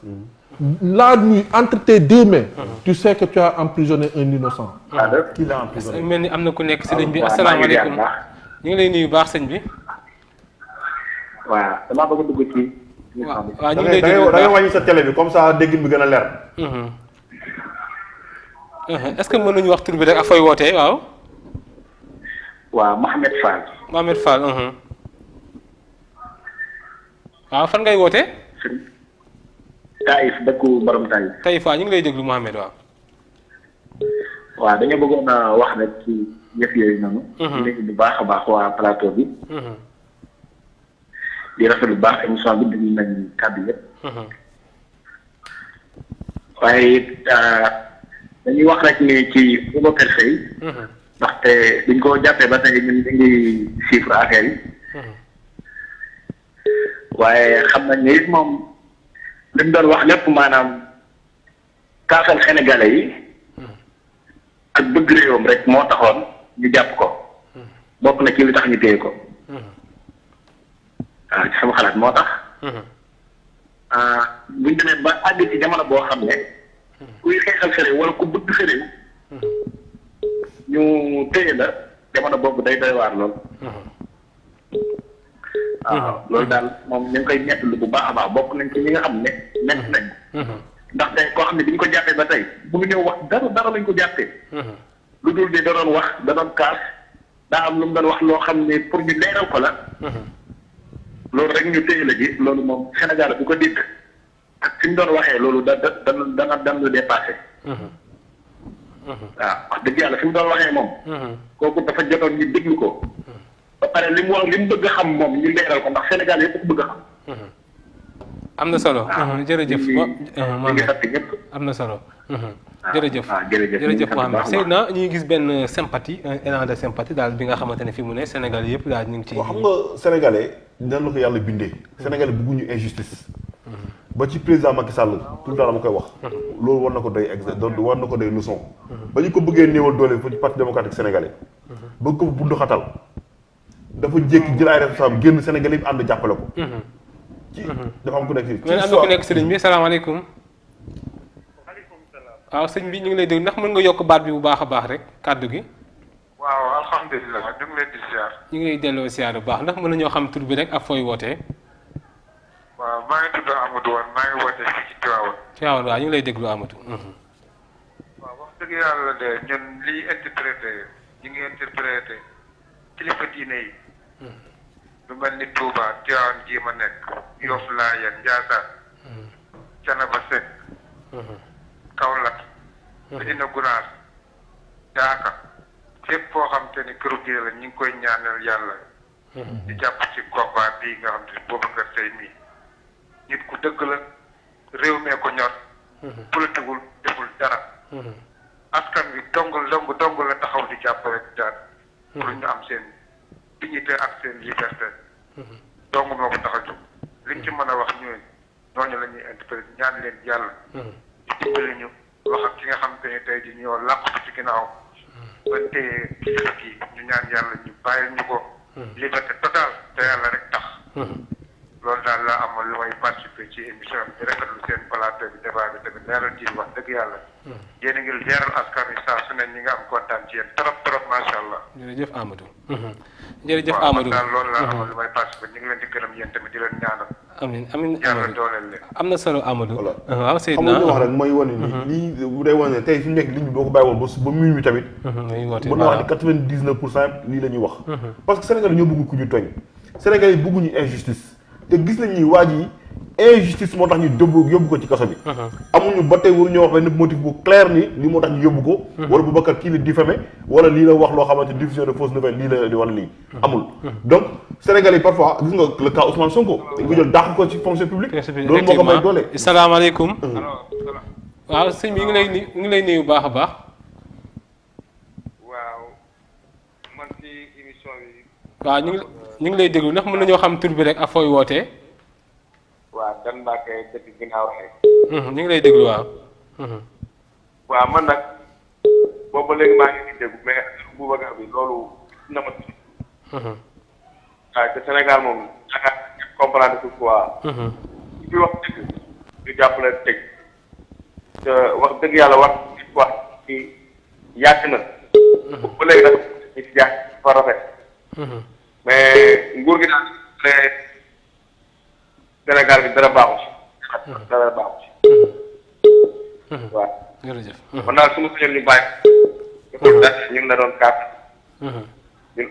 la nuit entre tes 2 mains tu sais que tu as emprisonné un innocent. Qui l'a emprisonné. mel ni am na ku nekk si ligne bi asalaamaaleykum ñu ngi lay nuyu baax sëñ bi. waaw damaa bëgg a dugg ci. waaw ñu ngi lay déglu da ngay wàññi sa télé bi comme ça déggin bi gën a leer. est-ce que mën nañu wax tur bi rek ak fooy wootee waaw. waaw Mohamed Fall. Mohamed Fall. waaw fan ngay wootee. Taïf dëkku borom Taïf. Taïf waaw ñu ngi lay déglu Mohamed waaw. waaw dañoo bëggoon a wax rek ci yëf yooyu noonu. ñu bu baax a baax waa plateau bi. di rafetlu bu baax émission bi dañuy nañ kàddu yëpp. waaye it dañuy wax rek ni ci Boubacar Seye. ndaxte biñ ko jàppee ba tey ñun ñu ngi chiffre affaire yi. waaye xam nañ ne it moom li mu doon wax lépp maanaam kaasal sénégalais yi. ak bëgg réewam rek moo taxoon ñu jàpp ko. bokk na ci li tax ñu téye ko. waaw ci sama xalaat moo tax. buñ demee ba àgg ci jamono boo xam ne. kuy xeexal sa réew wala ku bëgg sa réew. ñu téye la jamono boobu day doy waar lool. waaw loolu daal moom ñu ngi koy ñettlu bu baax a baax bokk nañ ci ñi nga xam ne nett nañ. ndaxte koo xam ne bi ñu ko jàppee ba tey bu ñu ñëw wax dara lañ ko jàppee. lu dul de da doon wax da doon kaas daa am lu mu doon wax loo xam ne pour ñu leeral ko la. loolu rek ñu téye la ji loolu moom Sénégal bu ko dégg ak fi mu doon waxee loolu dana lu dépassé. waaw wax dëgg yàlla fi mu doon waxee moom. kooku dafa jotoon ñu déglu ko. ba pare li mu wax li mu bëgg a xam moom ñu leeral ko ndax Sénégal yëpp ko bëgg a xam. am na solo. jërëjëf Mohamed am na solo. jërëjëf jërëjëf Mohamed Seydina ñu ngi gis benn sympathie un élan de sympathie daal bi nga xamante ne fi mu ne Sénégal yëpp daal ñu ngi ci. xam nga sénégalais nan la ko yàlla bindee. sénégalais bëgguñu injustice. ba ci président Macky Sall tout le temps dama koy wax. loolu war na ko doy war na ko doy leçon. ba ñu ko bëggee néewal doole fu ci parti démocratique sénégalais. bëgg ko bundu xatal. dafa jékki jël ay responsable génn sénégalais yi ànd jàppale ko. ci dafa am ku nekk fii. mais am na ku nekk sëriñ bi salaamaaleykum. maaleykum salaam. waaw sëñ bi ñu ngi lay déglu ndax mën nga yokk baat bi bu baax a baax rek kàddu gi. waaw alhamdulilah ñu ngi leen di ziar. ñu ngi lay delloo siyaar bu baax ndax mën nañoo xam tur bi rek ak fooy wootee. waaw maa ngi tudd Amadou Wane maa ngi wootee fii ci Tivaouane. Tivaouane waaw ñu ngi lay déglu Amadou. waaw wax dëgg yàlla de ñun liy interprété ñi ngi interprété kilifa diine yi. lu mel ni Touba Tivaouane gii ma nekk. Yoff Layeen Ndiassane. Thiénaba Seck. Kaolack. Médina Gounass. Daaka. fépp foo xam te ni këru diine la ñu ngi koy ñaanal yàlla. di jàpp ci combat bii nga xam te ni Boubacar Seye mii. nit ku dëgg la réew mee ko ñor. politigul deful dara. askan wi dong la taxaw di jàpp rek daal. pour ñu am seen dignité ak seen liberté. dong moo ko tax a jóg. liñ ci mën a wax ñooñu la ñuy interpréter ñaan leen yàlla. dimbali ñu wax ak ki nga xam te ne tey jii ñoo làqatu ci ginnaaw. ba téye kilifa gi ñu ñaan yàlla ñu bàyyi ñu ko. liberté totale te yàlla rek tax. loolu daal laa amoon lu may participer ci émission bi di rafetlu seen plateau bi débat bi tamit leeral ji wax dëgg yàlla. yéen a ngi leeral askan wi saa su ne ñi nga am kontaan ci yéen trop macha allah. jërëjëf Amadou. jërëjëf Amadou waaw daal loolu laa amoon lu may participer ñu ngi leen di gërëm yéen tamit di leen ñaanal. amiin yàlla dooleel leen. am na solo Amadou. voilà waaw Seydina xam nga wax rek mooy wane ni lii bu day wane ne tey fi mu nekk ligne bi boo ko bàyyi woon ba minuit tamit. muy woote mën na wax ni 99% lii la ñuy wax. parce que Sénégal ñoo bëgg ku ñu tooñ. Sénégal yi bëgguñu injustice. te gis nañ ni waa ji injustice moo tax ñu yóbbu ko ci kaso bi. amuñu ba tey waruñoo wax benn motif bu clair ni li moo tax ñu yóbbu ko. wala Boubacar kii la diffamé wala lii la wax loo xamante diffusion de fausse nouvelle lii la di wala lii. amul donc Sénégal yi parfois gis nga le cas Ousmane Sonko. dañ ko jël dàq ko ci fonction publique. loolu moo ko may doole. salaamaaleykum. waaw sëñ bi ñu ngi lay nuyu bu baax a baax. waaw man ci émission bi. waaw ñu ngi lay déglu ndax mën nañoo xam tur bi rek ak fooy wootee. waaw Dan Mbacke dëkk ginnaaw rek. ñu ngi lay déglu waaw. waaw man nag boobu ba léegi maa ngi di déglu mais Boubacar bi loolu na ma tudd. waaw te Sénégal moom yaakaar naa comprendre que quoi. fi wax dëgg ñu jàppale tëj. te wax dëgg yàlla wax nit wax ci yàgg na. ba léegi nag ñu ci jaar fa rafet. mais nguur gi daal ne Sénégal bi dara baaxu ci. dara baaxu ci. waaw. jërëjëf. kon daal su ma sañoon ñu bàyyi. ñu daal ñun la doon kaat. ñun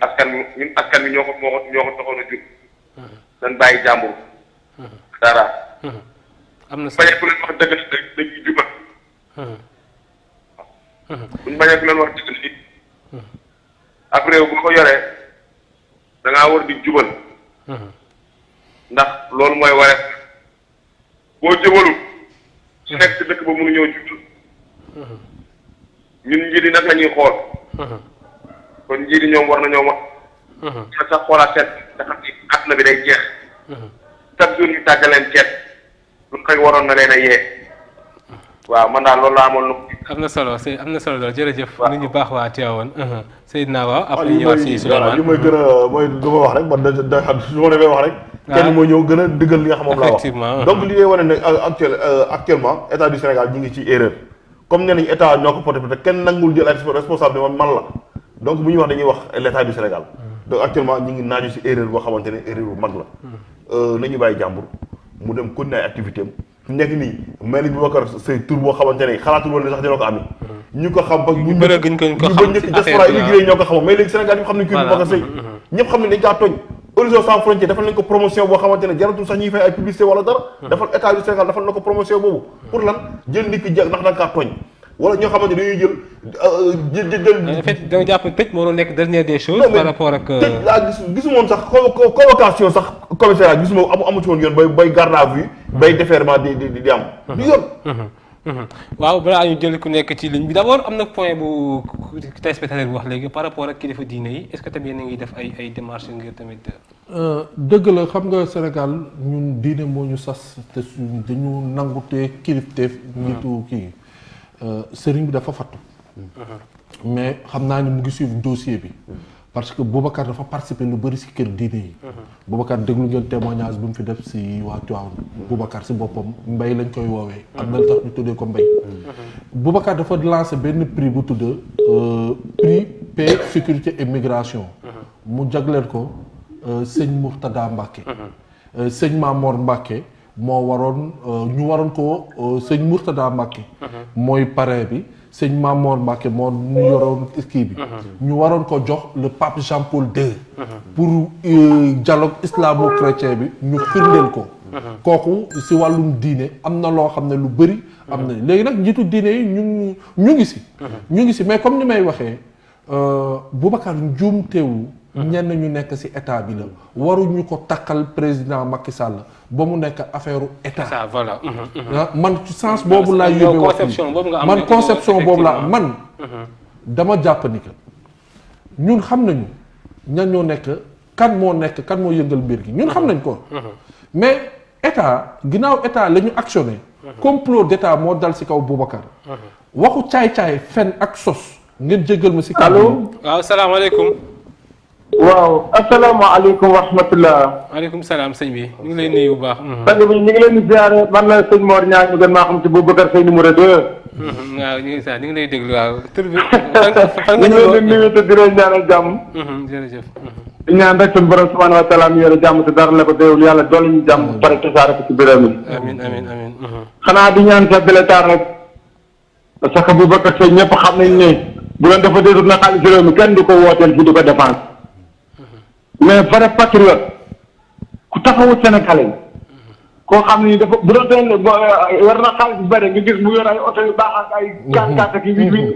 askan bi ñoo ko taxoon a jur. dañ bàyyi jàmbur. dara. am na solo bañee ku leen wax dëgg dañuy jubal. buñ bañee ku leen wax dëgg nit. ab réew boo ko yoree da ngaa war di jubal. ndax loolu mooy wareef boo jubalul su nekk ci dëkk ba mënuñoo jubal. ñun njiit yi nag la ñuy xool. kon njiit yi ñoom war nañoo wax. te sax xoolaat seet nga xam ni àdduna bi day jeex. chaque jour ñu tàggaleen ceeb lu koy waroon na leen a yee. waaw man daal loolu laa amoon lu. am na solo lool jërëjëf. waaw nit ñu baax waa Tivaouane. Seydina waaw après ñëwaat si Souleymane li may gën a mooy du ma wax rek man da xam su ma demee wax rek. kenn mooy ñëw gën a dëggal li nga xam moom laa wax. effectivement donc li ngay wane ne actuellement état du Sénégal ñi ngi ci erreur. comme nee nañu état ñoo ko porté te kenn nangul jël ay responsable man la donc bu ñuy wax dañuy wax l'état du Sénégal. donc actuellement ñi ngi naaju si erreur boo xamante ne erreur bu mag la. nañu bàyyi jàmbur mu dem continuer ay activité am fi nekk nii mel ni Boubacar Seye tur boo xamante ne xalaatul woon ne sax dina ko ami ñu ko xam ba ñu bëri gën ko xam njëkk diaspora immigré ñoo ko xamoon mais léegi Sénégal ñëpp xam nañ kuy Boubacar Seye ñëpp xam ne dañ kaa tooñ Horizon Sans Frontières defal nañ ko promotion boo xamante ne jaratul sax ñuy fay ay publicité wala dara defal état du Sénégal defal na ko promotion boobu pour lan jël nit ki ndax da nga kaa tooñ wala ñoo xamante dañuy jël en fait da nga jàpp tëj moo doon nekk dernière des choses par rapport ak tëj laa gisu moon sax convocation sax commissariat gisuma amu ci woon yoon bay garde à vue bay déferment di am du yoon waaw balaa ñu jël ku nekk ci ligne bi d'abord am na point bu téléspectateur bi wax léegi par rapport ak kilifa diine yi est-ce que tamit yéen a ngi def ay démarches ngir tamit dëgg la xam nga Sénégal ñun diine moo ñu sas te dañu nangute kilifteef nitu kii sëriñ bi dafa fattu mais xam naa ni mu ngi suivre dossier bi parce que Boubacar dafa participer lu bëri si kër diine yi. Boubacar déglu ngeen témoignage bi mu fi def si waa Tivaouane. Boubacar si boppam mbay lañ koy woowee. am na lu tax ñu tuddee ko mbay. Boubacar dafa lancé benn prix bu tudd prix paix sécurité et migration. mu jagleel ko sëñ Mourtada Mbacké. sëñ Mamor Mbacké moo waroon ñu waroon ko sëñ Mourtada Mbacké. mooy parrain bi. sëñ Mamor Mbacké moo ñu yoroon kii bi. ñu waroon ko jox le pape Jean-Paul II. pour dialogue islamo-chrétien bi ñu firndeel ko. kooku si wàllum diine am na loo xam ne lu bëri. am na léegi nag njiitu diine yi ñu ngi si. ñu ngi si mais comme ni may waxee Boubacar njuumtewu ñenn ñu nekk si état bi la waruñu ko takkal président Macky Sall ba mu nekk affaire état. ça voilà. man ci sens boobu laa yóbbee wax man conception boobu laa man dama jàpp ni que ñun xam nañu ñan ñoo nekk kan moo yëngal mbir gi ñun xam nañ ko. mais état ginnaaw état la ñu actionné. complot d'état moo dal si kaw Boubacar. waxu caay-caay fen ak sos ngeen jéggal ma si. allo waaw salaamaaleykum. waaw asalaamaaleykum wa rahmatulah. maaleykum salaam sëñ bi ñu ngi lay nuyu bu baax. sang bi ñu ngi leen di ziare man la sëñ Mor Niang ñu gën maa xam ci Boubacar Seye numéro 2. waaw ñu ngi lay déglu waaw tur bi. fan nga ñu leen di nuyu te di leen ñaanal jàmm. jërëjëf. di ñaan rek suñu borom subhanahu wa taala mi yore jàmm te dara la ko déewul yàlla dolli ñu jàmm pare tasaare ko ci biir mi. amiin amiin amiin. xanaa di ñaan sa délétar rek parce que Boubacar Seye ñëpp xam nañ ne bu doon dafa déedul na xaalis réew mi kenn du ko wooteel fi di ko défense. mais vrai patriote ku taxawu Sénégalais koo xam ni dafa bu doon teel war na xaalis bu bëri nga gis mu yor ay oto yu baax ak ay gàncax ak yi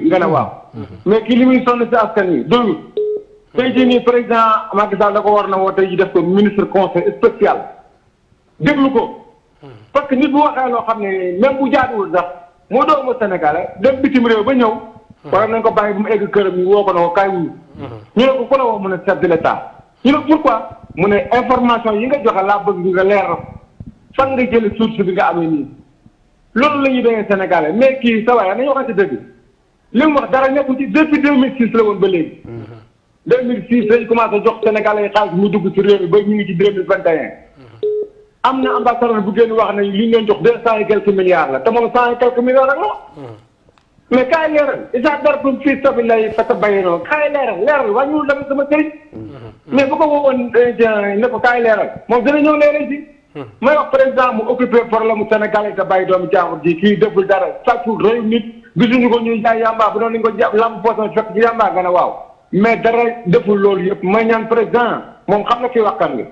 nga ne waaw. mais kii li muy sonn si askan wi doyul. tey jii nii président Macky Sall da ko war na woo tey jii def ko ministre conseil spécial déglu ko parce que nit bu waxee loo xam ne même bu jaaduwul sax moo doomu Sénégalais dem bitim réew ba ñëw. war nañ ko bàyyi bu mu egg këram ñu woo ko ne ko kaay wuyu. ñu ne ko ku la woo mu ne chef de l'État. ñu ne pourquoi mu ne information yi nga joxe laa bëgg nga leeral fan nga jëlee source bi nga amee nii loolu la ñuy doyee Sénégalais mais kii sa waay nañu waxante dëgg li mu wax dara nekkul ci depuis 2006 la woon ba léegi. 2006 lañ commencé jox Sénégalais yi xaalis mu dugg ci réew mi ba ñu ngi ci 2021. am na ambassadeur bu génn wax ne li ñu leen jox 200 et quelques milliards la te moom 100 et quelques milliards rek la. mais kaay leeral isa dartum fii sabilillahi fatabayyanu kaay leeral wàññiwul tamit sama sëriñ. mais bu ko woowoon ne ko kaay leeral moom dina ñëw leeral si. may wax président mu occupé problème mu Sénégal te bàyyi doomu jàmbur ji kii deful dara sàccul rëyu nit gisuñu ko ñuy jaay yamba bu doon nañu ko jàpp lamb poson fekk ci yamba nga ne waaw mais dara deful loolu yëpp may ñaan président moom xam na kii waxtaan nga.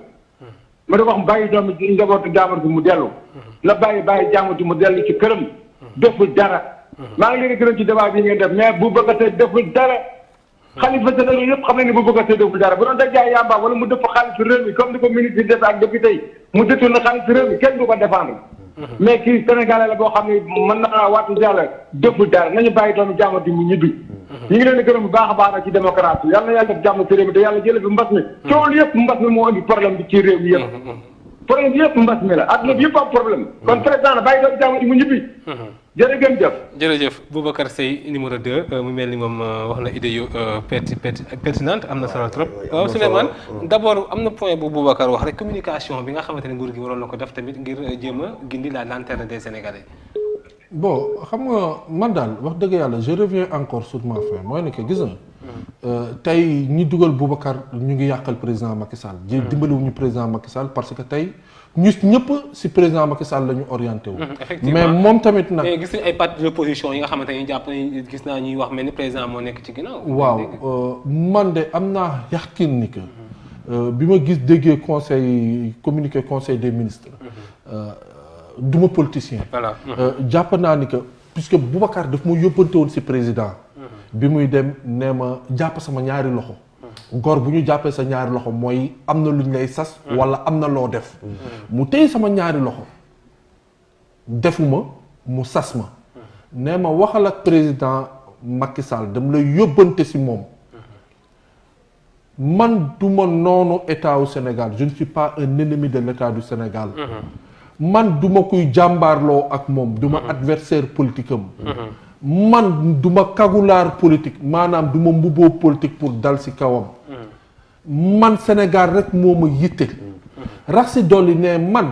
ma di wax bàyyi doomu njabootu jàmbur bi mu dellu. la bàyyi jàmbur bi mu dellu ci këram. deful dara. maa ngi leen di gërëm ci débat bi ngeen def mais bu bëgg a tey deful dara. xalifa général yëpp xam nañ ne bu bëgg a tey deful dara bu doon da jaay yamba wala mu def xaalis réew mi comme ni ko ministre def ak député yi mu détourné xaalis réew mi kenn du ko défendre. mais kii Sénégalais la boo xam ne mën naa waatu yàlla deful dara nañu bàyyi doomu jàmm di mu ñibbi. ñu ngi leen di gërëm bu baax a baax nag ci démocratie yàlla na yàlla def jàmm ci réew mi te yàlla jëlee fi mbas mi. coow yëpp mbas mi moo indi problème bi ci réew mi yëpp. problème yëpp mbas mi la adduna bi yëpp am problème. kon président na bàyyi doomu jàmm di mu ñibbi. jërëjëf Boubacar Seye numéro 2 mu mel ni moom wax na idée yu pertinente am na solo trop. waaw Souleymane d'abord am na point bu Boubacar wax rek communication bi nga xamante ne nguur gi waroon na ko def tamit ngir jéem a gindi la lanterne des Sénégalais. bon xam nga man daal wax dëgg yàlla je reviens encore sur ma fin mooy ne que gis nga tey ñi dugal Boubacar ñu ngi yàqal président Macky Sall. dimbaliwuñu président Macky Sall parce que tey. ñu ñëpp si président Macky Sall la ñu orienté wu. mais moom tamit nag. mais gis nañu ay partis de l'opposition yi nga xamante ne jàpp nañu gis naa ñuy wax mel ni président moo nekk ci ginnaaw. waaw man de am naa yaqin ni que bi ma déggee communiqué conseil des ministres. du ma politicien. voilà jàpp naa ni que puisque Boubacar daf ma yóbbante woon si président. bi muy dem nee ma jàpp sama ñaari loxo. góor bu ñu jàppee sa ñaari loxo mooy am na lu ñu lay sas wala am na loo def mu téye sama ñaari loxo defuma mu sas ma nee ma waxal ak président Macky Sall dama lay yóbbante si moom man du ma noonu état au Sénégal je ne suis pas un ennemi de l'état du Sénégal man du ma kuy jàmbaarloo ak moom du ma adversaire politique am man du ma kagulaar politique maanaam du ma mbubboo politique pour dal si kawam man Sénégal rek moo ma yitte rax si dolli ne man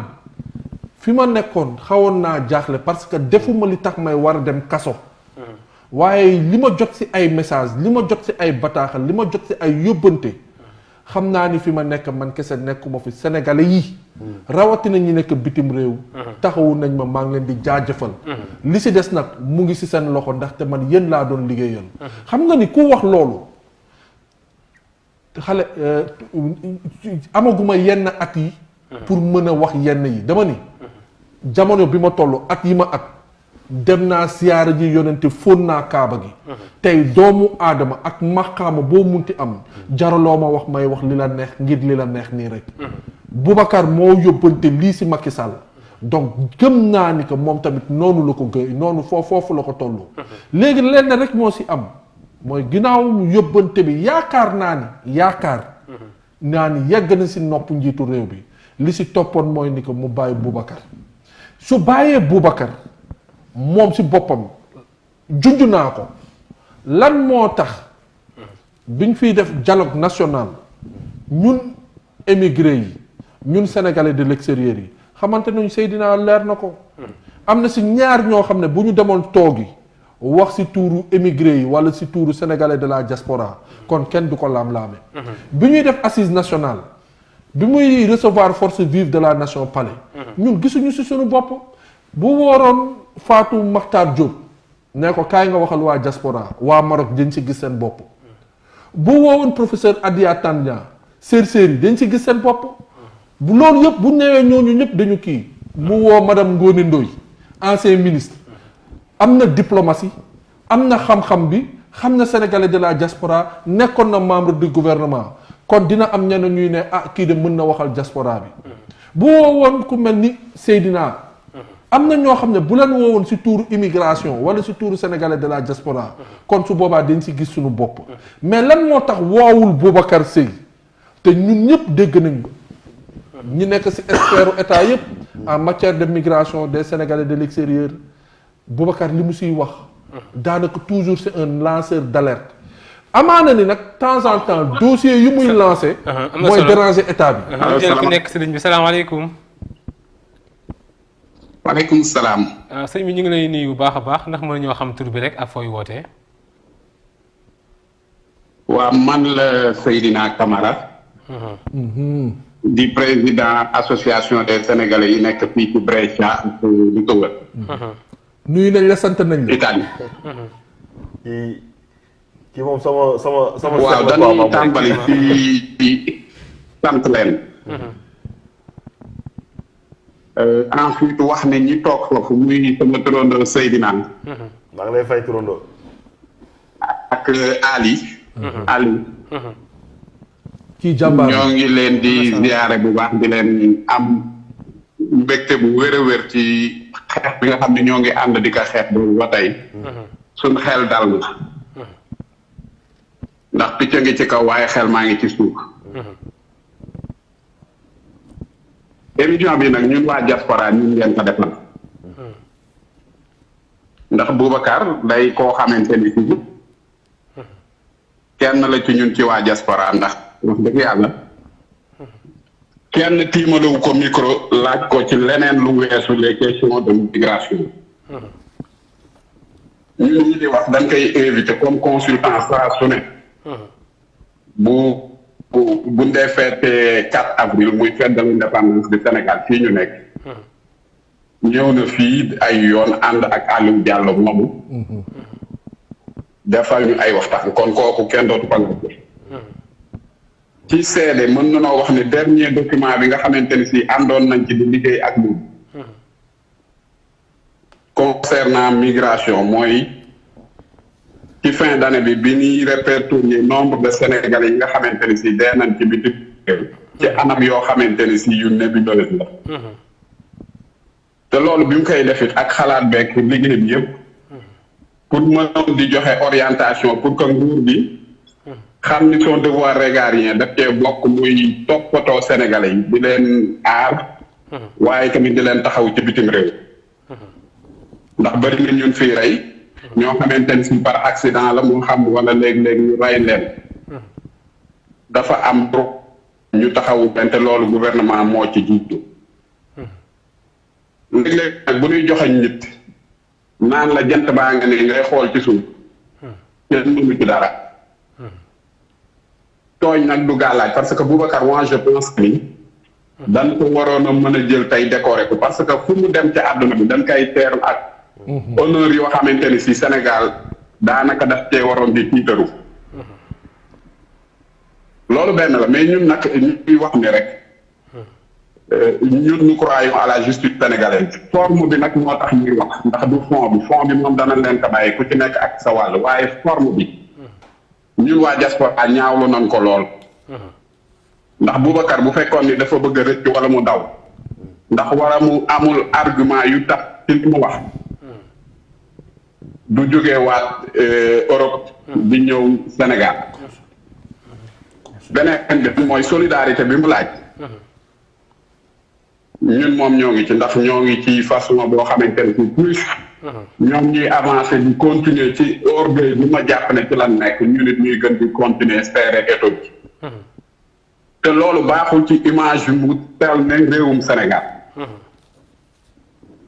fi ma nekkoon xawoon naa jaaxle parce que defuma li tax may war a dem kaso waaye li ma jot si ay message li ma jot si ay bataaxal li ma jot si ay yóbbante xam naa ni fi ma nekk man kese nekkuma fi sénégalais yi rawatina ñi nekk bitim réew taxawu nañ ma maa ngi leen di jaajëfal li si des nag mu ngi si seen loxo ndaxte man yéen laa doon liggéeyal xam nga ni ku wax loolu xale amaguma yenn at yi pour mën a wax yenn yi dama ni jamono bi ma toll at yi ma at dem naa siyaara ji yonente fóon naa kaaba gi tey doomu aadama ak maqaama boo munti am jaraloo ma wax may wax li la neex ngir li la neex nii rek Boubacar moo yóbbante lii si Macky Sall donc gëm naa ni que moom tamit noonu la ko gëy noonu foofu la ko toll léegi lenn rek moo si am mooy ginnaaw yóbbante bi yaakaar naa ni yegg na si nopp njiitu réew bi li si toppoon mooy ni que mu bàyyi Boubacar su bàyyee Boubacar moom si boppam junj naa ko lan moo tax biñ fiy def dialogue national ñun émigré yi ñun sénégalais de l'extérieur yi xamante nañu Seydina leer na ko am na si ñaar ñoo xam ne bu ñu demoon toogi wax si tuuru émigré yi wala si tuuru sénégalais de la diaspora kon kenn du ko laam-laame bi ñuy def assise nationale bi muy recevoir force vive de la nation palais ñun gisuñu si suñu bopp bu wóoroon Fatou Makhtar Diop ne ko kaay nga waxal waa diaspora waa Maroc dañ si gis seen bopp bu woowoon professeur Adia Tandia séer yi dañ si gis seen bopp bu loolu yëpp bu newee ñooñu ñëpp dañu kii mu woo madame Ngone Ndoye ancien ministre am na diplomatie am na xam-xam bi xam na sénégalais de la diaspora nekkoon na membre du gouvernement kon dina am ñenn ñuy ne kii de mën na waxal diaspora bi bu woowoon ku mel ni Seydina am na ñoo xam ne bu leen woowoon si tuuru immigration wala si tuuru sénégalais de la diaspora kon su boobaa dañ si gis suñu bopp mais lan moo tax woowul Boubacar Seye te ñun ñëpp dégg nañ ñi nekk si expertu état yëpp en matière de migration des sénégalais de l'extérieur Boubacar li mu siy wax daanaka toujours c'est un lanceur d'alerte amaana ni nag temps en temps dossier yu muy lancé mooy déranger état bi jël ku nekk si ligne bi salaamaaleykum waaleykum salaam. sëñ bi ñu ngi lay nuyu bu baax a baax ndax mën ñoo xam tur bi rek ak fooy wootee. waa man la Seydina Camara. di président association des sénégalais yi nekk fii ci Brescia ak li ko wër. nuyu nañ la sant nañ la. Italie. kii moom sama. waaw dañuy tàmbali ci sant leen. ensuite wax ne ñi toog foofu muy sama turandoo Seydina. maa ngi lay fay turandoo. ak Ali. Ali. kii jàmbaar ñoo ngi leen di ziyaare bu baax di leen am mbégte bu wér a wér ci xeex bi nga xam ne ñoo ngi ànd di ko xeex boobu ba tey. suñ xel dal na. ndax picc ngi ci kaw waaye xel maa ngi ci suuf. émission bi nag ñun waa diaspora ñun ngeen ko defal ndax Boubacar day koo xamante ni fii kenn la ci ñun ci waa diaspora ndax wax dëgg yàlla kenn tiimalewu ko micro laaj ko ci leneen lu weesu les questions de migration ñun ñi di wax dañ koy invité comme consultant saa su ne bu ndee fête 4 avril muy fête de l'indépendance du Sénégal fii ñu nekk ñëw na fii ay yoon ànd ak Aliou Diallo moomu defal ñu ay waxtaan kon kooku kenn dootu ko laaj ci seede mën na noo wax ne dernier document bi nga xamante ni si àndoon nañ ci di liggéey ak moom concernant migration mooy ci fin d'année bi ñuy répertorier nombre de Sénégalais yi nga xamante ni si dee nañ ci bitim ci anam yoo xamante ni si yu nébuleuse la te loolu bi mu koy defit ak xalaat beeg liggéey bi yëpp pour mën di joxe orientation pour que nguur bi xam ni son devoir régalien daf cee bokk muy toppatoo Sénégalais yi di leen aar waaye tamit di leen taxaw ci bitim réew ndax bëri na ñun fii rey ñoo xamante ni si par accident la mu xam wala léeg-léeg ñu rey leen dafa am droit ñu taxawu bente loolu gouvernement moo ci jiitu léeg-léeg nag bu ñuy joxañ nit naan la jant baa nga ne ngay xool ci suuf kenn mënu ci dara tooñ nag du gàllaaj parce que Boubacar moi je pense que ni dañ ko waroon a mën a jël tey décoré ko parce que fu mu dem ci àdduna bi dañ koy teeru ak honneur yoo xamante ni si Sénégal daanaka daf cee waroon di tiitaru loolu benn la mais ñun nag ñuy wax ni rek ñun nous croyons à la justice sénégalaise forme bi nag moo tax ñuy wax ndax du fond bi moom dana leen ko bàyyi ku ci nekk ak sa wàll waaye forme bi ñun waa diaspora ñaawlu nañ ko lool ndax Boubacar bu fekkoon ni dafa bëgg a rëcc wala mu daw ndax wala mu amul argument yu tax ci li mu wax du jógee waat Europe di ñëw Sénégal beneen bi mooy solidarité bi mu laaj ñun moom ñoo ngi ci ndax ñoo ngi ci façon boo xamante ne plus ñoom ñuy avancer di continuer ci orgueil bi ma jàpp ne ci lan nekk ñu nit ñuy gën di continuer espérer éto bi te loolu baaxul ci image bi mu tel ne réewum Sénégal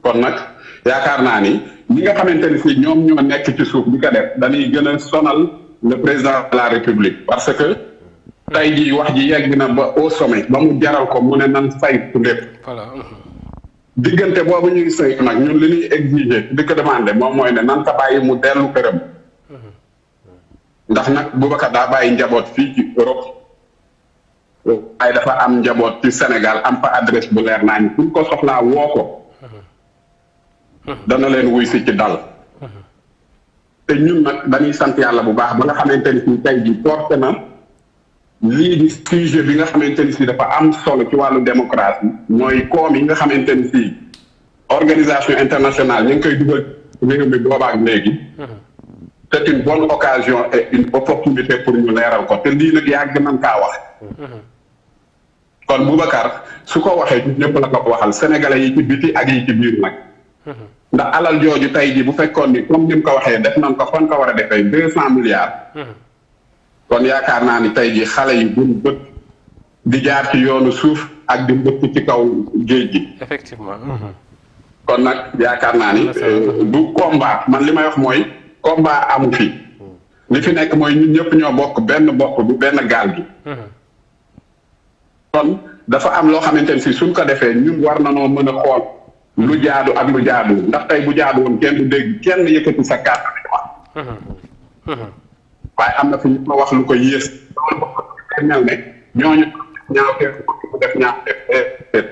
kon nag yaakaar naa ni ñi nga xamante ni si ñoom ñoo nekk ci suuf di ko def dañuy gën a sonal le président de la République parce que tey jii wax ji yegg na ba au sommet ba mu jaral ko mu ne nan saytu lépp diggante boobu ñuy saytu nag ñun li ñuy exiger di ko demander moom mooy ne nan ko bàyyi mu dellu këram ndax nag Boubacar daa bàyyi njaboot fii ci Europe waaye dafa am njaboot ci Sénégal am fa adresse bu leer naa ni pour ko soxlaa woo ko dana leen wuy si ci dal te ñun nag dañuy sant yàlla bu baax ba nga xamante ni si tey ji porté na lii di sujet bi nga xamante ni si dafa am solo ci wàllu démocratie mooy koom yi nga xamante ni si organisation internationale ñu ngi koy dugal réew mi boobaak léegi c'est une bonne occasion et une opportunité pour ñu leeral ko te lii nag yàgg nañ kaa wax kon Boubacar su ko waxee ñëpp la ko waxal sénégalais yi ci biti ak yi ci biir nag ndax alal jooju tey ji bu fekkoon ni comme ni mu ko waxee def nañ ko fan ko war a defee 200 milliards kon yaakaar naa ni tey ji xale yi buñ bët di jaar ci yoonu suuf ak di mbëkk ci kaw géej gi effectivement kon nag yaakaar naa ni du combat man li may wax mooy combat amu fi li fi nekk mooy ñun ñëpp ñoo bokk benn bopp bu benn gaal gi kon dafa am loo xamante ni si suñ ko defee ñun war na noo mën a xool lu jaadu ak lu jaadu ndax tey bu jaadu woon kenn du dégg kenn yëkkati sa kàddu di wax waaye am na fi ñu ko wax lu ko yées loolu mel ne ñooñu ñaaw teef bu def ñaaw teef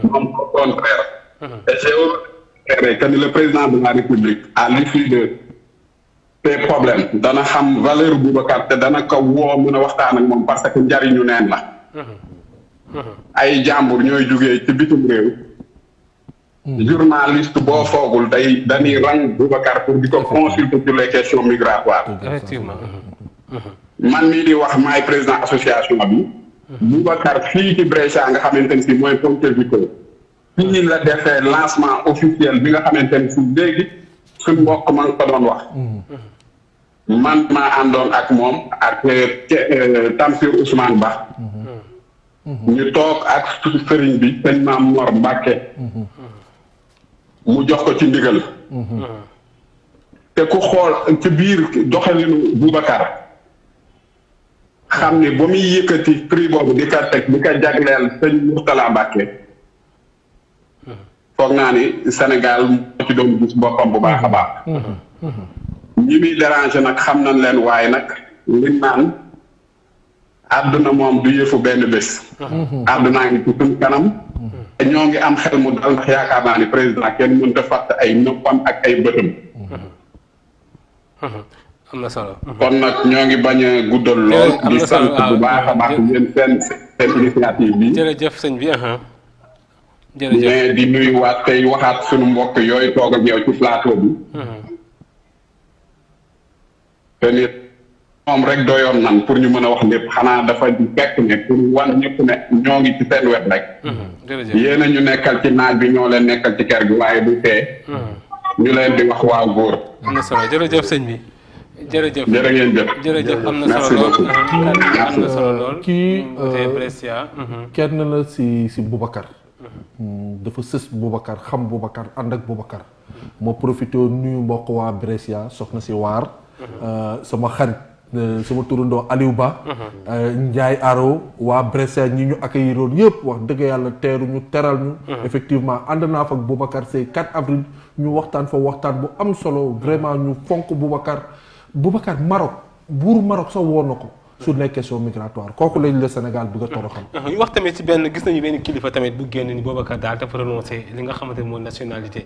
moom au contraire et j'ai que ni le président de la République à l'issue de ces problèmes dana xam valeur Boubacar te dana ko woo mën a waxtaan ak moom parce que njariñu neen la ay jàmbur ñooy jugee ci bitim réew journaliste boo foogul dañuy rang Boubacar pour di ko consulter sur les questions migratoires effectivement man mii di wax maay président association bi Boubacar fii ci Brescia nga xamante ni si mooy Pontevico fii la defee lancement officiel bi nga xamante ni si léegi suñ mbokk ma nga ko doon wax man maa àndoon ak moom ak Tamsir Ousmane Ba ñu toog ak sëriñ bi sëñ Maam Mor Mbàkke mu jox ko ci ndigal te ku xool ci biir doxalinu Boubacar xam ni ba muy yëkkati prix boobu di ko teg di ko jagleel sëñ Mourtala Mbàkke foog naa ni Sénégal moo ci doon gis boppam bu baax a baax ñi muy déranger nag xam nañ leen waaye nag liñ naan àdduna moom du yëfu benn bés àddunaa ngi ci suñ kanam te ñoo ngi am xel mu dal ndax yaakaar naa ni président kenn mënut a fàtte ay noppam ak ay bëtam am na solo kon nag ñoo ngi bañ a guddal lool di sant bu baax a baax yéen seen initiative bi jërëjëf sëñ bi jërëjëf mais di nuyuwaat tey waxaat suñu mbokk yooyu toog ak yow ci plateau bi te nit moom rek doyoon nan pour ñu mën a wax lépp xanaa dafa di fekk ne pour wan ñëpp ne ñoo ngi ci seen wet rek yéen a ñu nekkal ci naaj bi ñoo leen nekkal ci kër gi waaye du tee ñu leen di wax waa góor am na solo jërëjëf sëñ bi jërëjëf jërë ngeen jëf. jërëjëf am na Merci solo lool beaucoup. am na solo lool. kii tey Brescia. kenn la si Boubacar. dafa sës Boubacar xam Boubacar ànd ak Boubacar. moo profité nuyu mbokk waa Brescia soxna si waar. sama xarit sama turandoo Aliou Ba. Ndiaye Aro waa Brescia ñi ñu accueilliroon yëpp wax dëgg yàlla teeru ñu teral ñu. effectivement ànd naa fa ak Boubacar c'est 4 avril ñu waxtaan fa waxtaan bu am solo vraiment ñu fonk Boubacar Maroc buuru Maroc sax woon na ko. sur les questions migratoires kooku lañ la Sénégal bëgg a toroxal. ñu wax tamit ci benn gis nañu benn kilifa tamit bu génn ni Boubacar daal dafa renoncé li nga xamante ne mooy nationalité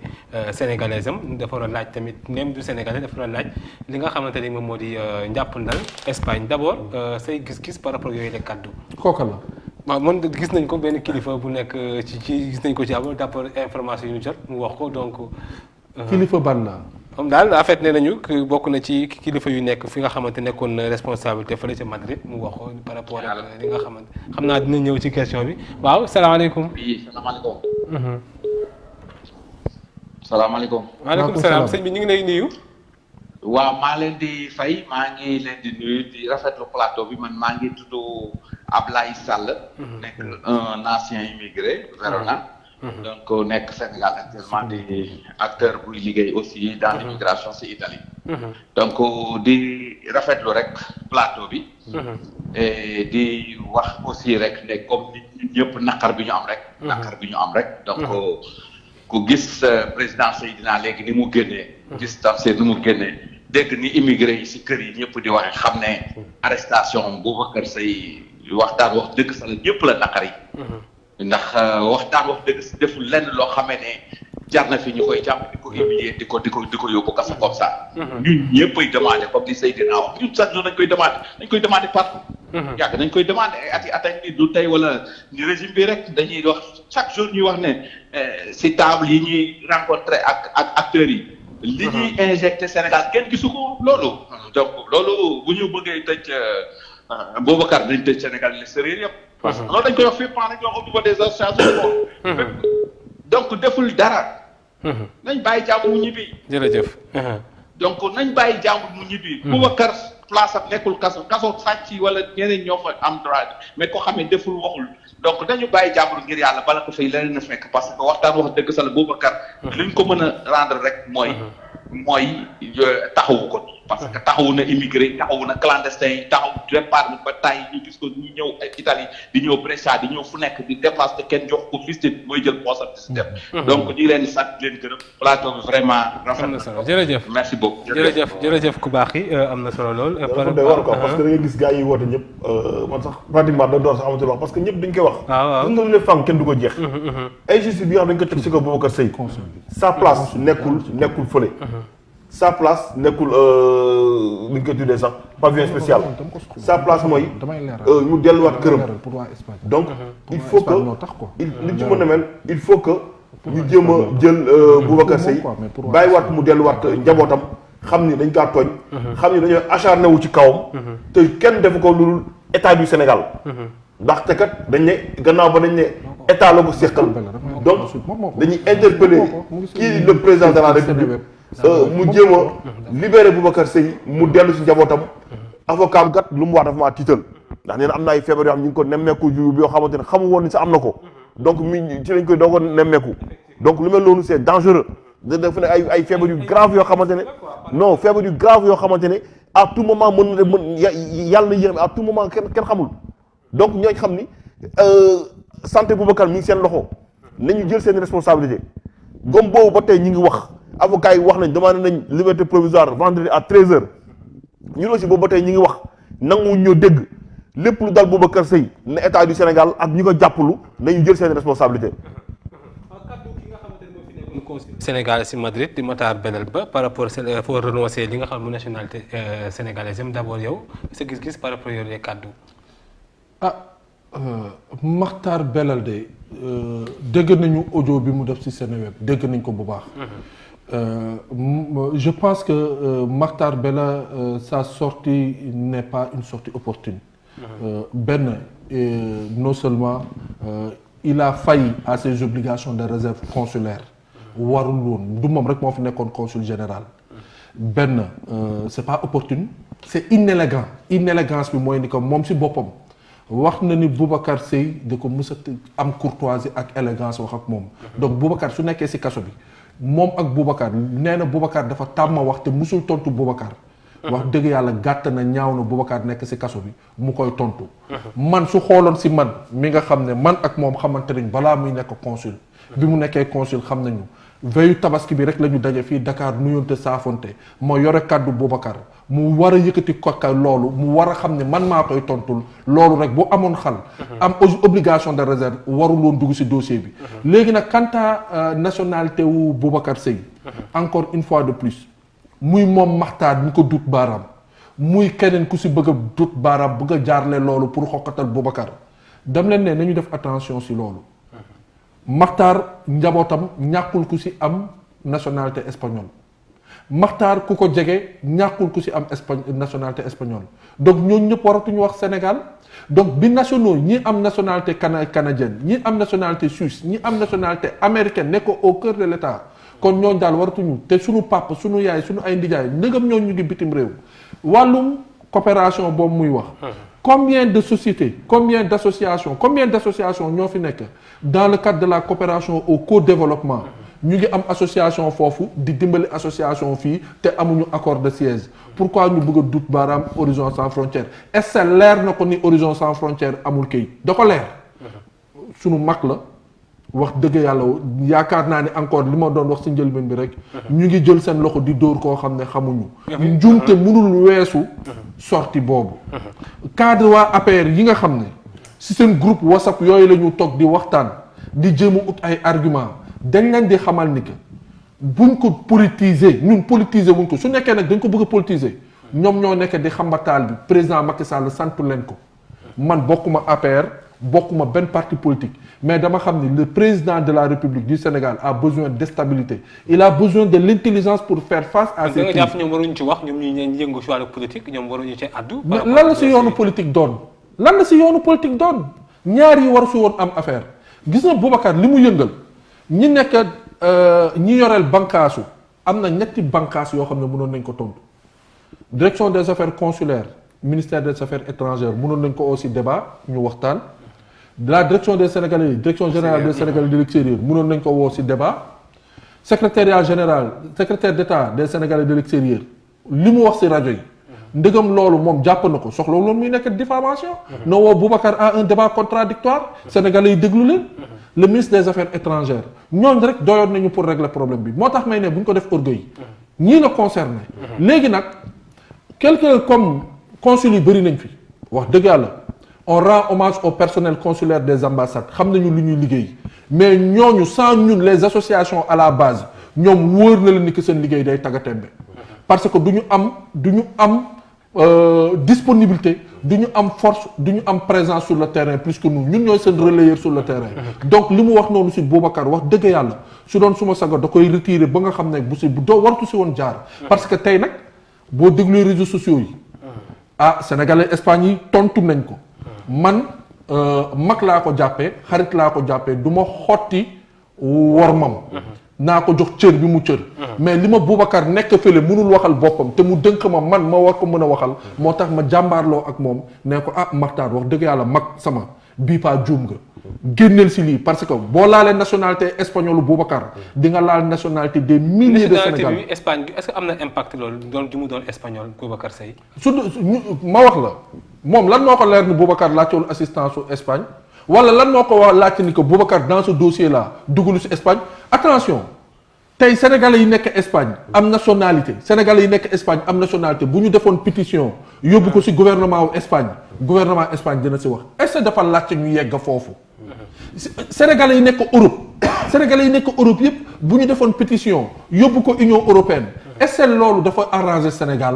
sénégalaise am dafa war a laaj tamit même du sénégalais dafa war a laaj li nga xamante ni moom moo di njàppandal Espagne d'abord say gis-gis par rapport yooyu la kaddu. kooka la. waaw man gis nañ ko benn kilifa bu nekk ci gis nañ ko ci abal d'après information yu ñu jot mu wax ko donc. kilifa ban la. comme daal en fait nee nañu bokk na ci kilifa yu nekk fi nga xamante nekkoon responsabilité fële ca Madrid mu wax ko par rapport ak li nga xamante xam naa dina ñëw ci question bi waaw salaamaaleykum. oui salaamaaleykum. salaamaaleykum. waaleykum salaam sëñ bi ñu ngi lay nuyu. waaw maa leen di fay maa ngi leen di nuyu di rafetlu plateau bi man maa ngi tudd Ablaye Sall. nekk un ancien immigré Verona. donc nekk Sénégal actuellement di acteur buy liggéey aussi dans l'immigration ci Italie. donc di rafetlu rek plateau bi. et di wax aussi rek ne comme nit ñëpp naqar bi ñu am rek. naqar bi ñu am rek donc ku gis président Seydina léegi ni mu génnee. gis Tamsir ni mu génnee dégg ni immigré yi ci kër yi ñëpp di waxe xam ne arrestation Boubacar Seye waxtaan wax dëgg sa la ñëpp la naqar yi. ndax waxtaan wax dëgg deful lenn loo xamee ne jar na fi ñu koy jàpp di ko humilier di ko yóbbu kaso comme ça. ñun ñëpp ay demandé comme ni Seydina wax ñun sax ñun dañ koy demandé partout. yàgg nañ koy demandé ay at yi du tey wala ni régime bi rek dañuy wax chaque jour ñuy wax ne si table yi ñuy rencontré ak acteurs yi. li ñuy injecté Sénégal kenn gisu ko loolu. donc loolu bu ñu bëggee tëj Boubacar dañ tëj Sénégal l'extérieur yëpp. parce que loolu dañ koy wax fépp dañ koy wax au niveau des associations. donc deful dara. nañ bàyyi jàmbur mu ñibbi. jërëjëf. donc nañ bàyyi jàmbur mu ñibbi. Boubacar place am nekkul kaso sàcc wala ñeneen ñoo fa am droit mais koo xam ne deful waxul donc dañu bàyyi jàmbur ngir yàlla bala ko fay leneen na fekk parce que waxtaan wax dëgg sa la Boubacar. liñ ko mën a rendre rek mooy taxawu ko. parce que taxawu na immigré taxawu na clandestin yi taxaw départ ba tay ñu gis ko ñu ñëw Italie di ñëw Brescia di ñëw fu nekk di déplacer kenn jox ko fistine mooy jël poosam di si dem. donc ñu ngi leen di sant leen gërëm plateau bi vraiment rafet na solo jërëjëf merci beaucoup jërëjëf ku baax yi am na solo lool. war ko parce que da ngay gis gars yi woote ñëpp man sax pratiquement da door sax amatul wax parce que ñëpp dañ koy wax. waaw suñu ne fang kenn du ko jeex. injustice bi nga xam dañ ko teg si ko Boubacar Seye sa place nekkul fële. sa place nekkul li ñu koy tuddee sax pavillon spécial sa place mooy mu delluwaat këram donc il faut que li ci mën a mel il faut que ñu jéem a jël Boubacar Seye bàyyiwaat mu delluwaat njabootam xam ni dañ kaa tooñ xam ni dañoo acharné wu ci kawam te kenn defu ko lu état du Sénégal ndaxte kat dañ ne gannaaw ba dañ ne état la ko seqal donc dañuy interpeller kii le président de la République mu jéem a libéré Boubacar Seye mu dellu si njabootam avocat am gat lu mu wax dafa maa tiital ndax nee na am na ay feebar yoo xam ñu ngi ko nemmeeku yoo xamante ne xamu woon ni sax am na ko donc mi ci lañ koy doog a nemmeeku donc lu mel noonu c'est dangereux dafa ne ay feebar yu grave yoo xamante ne non feebar yu grave yoo xamante ne à tout moment yàlla na yéex à tout moment kenn xamul donc ñooñu xam ni santé Boubacar mi ngi seen loxo nañu jël seen responsabilité gom boobu ba tey ñi ngi wax avocats yi wax nañ demandé nañ liberté provisoire vendredi à 13h ñun aussi boobu ba tey ñi ngi wax nangu ñoo dégg lépp lu dal Boubacar Seye ne état du Sénégal ak ñi ko jàppalu nañu jël seen responsabilité. Sénégal si Madrid di Matar Belal Ba par rapport faut renoncer li nga xam ne nationalité sénégalaise am d'abord yow sa gis-gis par rapport yooyu kaddu. Matar Belal de dégg nañu audio bi mu def ci Seneweb dégg nañ ko bu baax. Je pense que Matar Belal sa sortie n'est pas une sortie opportune. Non seulement il a failli à ses obligations de réserve consulaire warul woon du moom rek moo fi nekkoon consul général benn c'est pas opportune c'est inélégant inélégance bi mooy ni que moom si boppam wax na ni Boubacar Seye da ko mës a am courtoisie ak élégance wax ak moom donc Boubacar su nekkee si kaso bi moom ak Boubacar nee na Boubacar dafa tàmma wax te musul tontu Boubacar wax dëgg yàlla gàtt na ñaaw na Boubacar nekk si kaso bi mu koy tontu man su xooloon si man mi nga xam ne man ak moom xamante nañ balaa muy nekk consul bi mu nekkee consul xam nañu veillu tabaski bi rek la ñu daje fii Dakar nuyonte saafonte ma yore kàddu Boubacar mu war a yëkkati kokka loolu mu war a xam ne man maa koy tontul loolu rek bu amoon xal am obligation de réserve warul woon dugg si dossier bi léegi nag quant à nationalité wu Boubacar Seye encore une fois de plus muy moom Makhtar ñu ko dut baaraam muy keneen ku si bëgg a dut baaraam bëgg a jaarle loolu pour xokkatal Boubacar dem leen ne nañu def attention si loolu Makhtar njabootam ñàkkul ku si am nationalité espagnole Makhtar ku ko jege ñàkkul ku si am nationalité espagnole donc ñooñu ñëpp waratuñu wax Sénégal donc bi nationaux ñi am nationalité canadienne ñi am nationalité suisse ñi am nationalité américaine nekk au cœur de l'État kon ñooñu daal waratuñu te suñu papa suñu yaay suñu ay ndijaay ndëgam ñooñu ñu ngi bitim réew wàllum coopération boobu muy wax combien de sociétés combien d'associations ñoo fi nekk dans le cadre de la coopération au co-développement ñu ngi am association foofu di dimbali association fii te amuñu accord de siège pourquoi ñu bëgg a dut baaraam Horizon Sans Frontières est-ce que leer na ko ni Horizon Sans Frontières amul kayit da ko leer sunu mag la wax dëgg yàlla yaakaar naa ne encore li ma doon wax ci njëlbeen bi rek ñu ngi jël seen loxo di dóor koo xam ne xamuñu njuumte mënul weesu sorti boobu cadre waa APR yi nga xam ne ci seen groupe WhatsApp yooyu la ñu toog di waxtaan di jéem a ut ay argument dañ leen di xamal ni que buñ ko politiser ñun politiser wuñ ko su nekkee nag dañ ko bëgg a politiser ñoom ñoo nekk di xambataal bi président Macky Sall santu leen ko man bokkuma APR bokkuma benn parti politique mais dama xam ni le président de la République du Sénégal a besoin de stabilité il a besoin de l'intelligence pour faire face à ces crises. nga jàpp ñoom waruñu ci wax ñoom ñu yëngu ci wàllu politique ñoom waruñu ci addu. mais lan la si yoonu politique doon lan la si yoonu politique doon ñaar yi waru si woon am affaire gis na Boubacar li mu yëngal ñi nekk ñi yoreel bànqaasu am na ñetti bànqaas yoo xam ne mënoon nañ ko tontu direction des affaires consulaires ministère des affaires étrangères mënoon nañ ko aussi débat ñu waxtaan. la direction des Sénégalais direction générale des Sénégalais de l'extérieur mënoon nañ ko woo ci débat secrétaire d'État des Sénégalais de l'extérieur li mu wax ci rajo yi ndëgam loolu moom jàpp na ko soxla loolu muy nekk diffamation na woo Boubacar à un débat contradictoire Sénégalais yi déglu leen le ministre des affaires étrangères ñooñu rek doyoon nañu pour régler problème bi moo tax may ne bu ñu ko def orgueil ñii la concerné léegi nag quelqu'un comme consul yi bëri nañ fi wax dëgg yàlla on rend hommage au personnel consulaire des ambassades xam nañu lu ñuy liggéey mais ñooñu sans ñun les associations à la base ñoom wóor na leen ni que seen liggéey day taggatémbe parce que du ñu am disponibilité du ñu am force du ñu am présence sur le terrain plus que nous ñun ñooy seen relayeur sur le terrain donc li mu wax noonu si Boubacar wax dëgg yàlla su doon suma sago da koy retirer ba nga xam ne bu si bu doo wartu si woon jaar parce que tey nag boo déglu réseaux sociaux yi sénégalais Espagne yi tontu nañ ko man mag laa ko jàppee xarit laa ko jàppee du ma xotti wormam naa ko jox cër bi mu cër mais li ma Boubacar nekk fële mënul waxal boppam te mu dënk ma man ma war ko mën a waxal moo tax ma jàmbaarloo ak moom ne ko Makhtar wax dëgg yàlla mag sama bii paa juum nga génneel si lii parce que boo laalee nationalité espagnole Boubacar di nga laal nationalité des milliers de Sénégalais. nationalité bi Espagne est-ce que am na impact loolu doon ju mu doon espagnol Boubacar Seye. ma wax la moom lan moo ko leer ni Boubacar laajtewul assistance su Espagne wala lan moo ko laajte ni que Boubacar dans ce dossier là duggalu si Espagne attention tey sénégalais yi nekk Espagne am nationalité sénégalais yi nekk Espagne am nationalité bu ñu defoon pétition yóbbu ko si gouvernement wu Espagne dina si wax est-ce que dafa laajte ñu yegg foofu. sénégalais yi nekk Europe yëpp bu ñu defoon pétition yóbbu ko Union européenne est-ce que loolu dafa arranger Sénégal.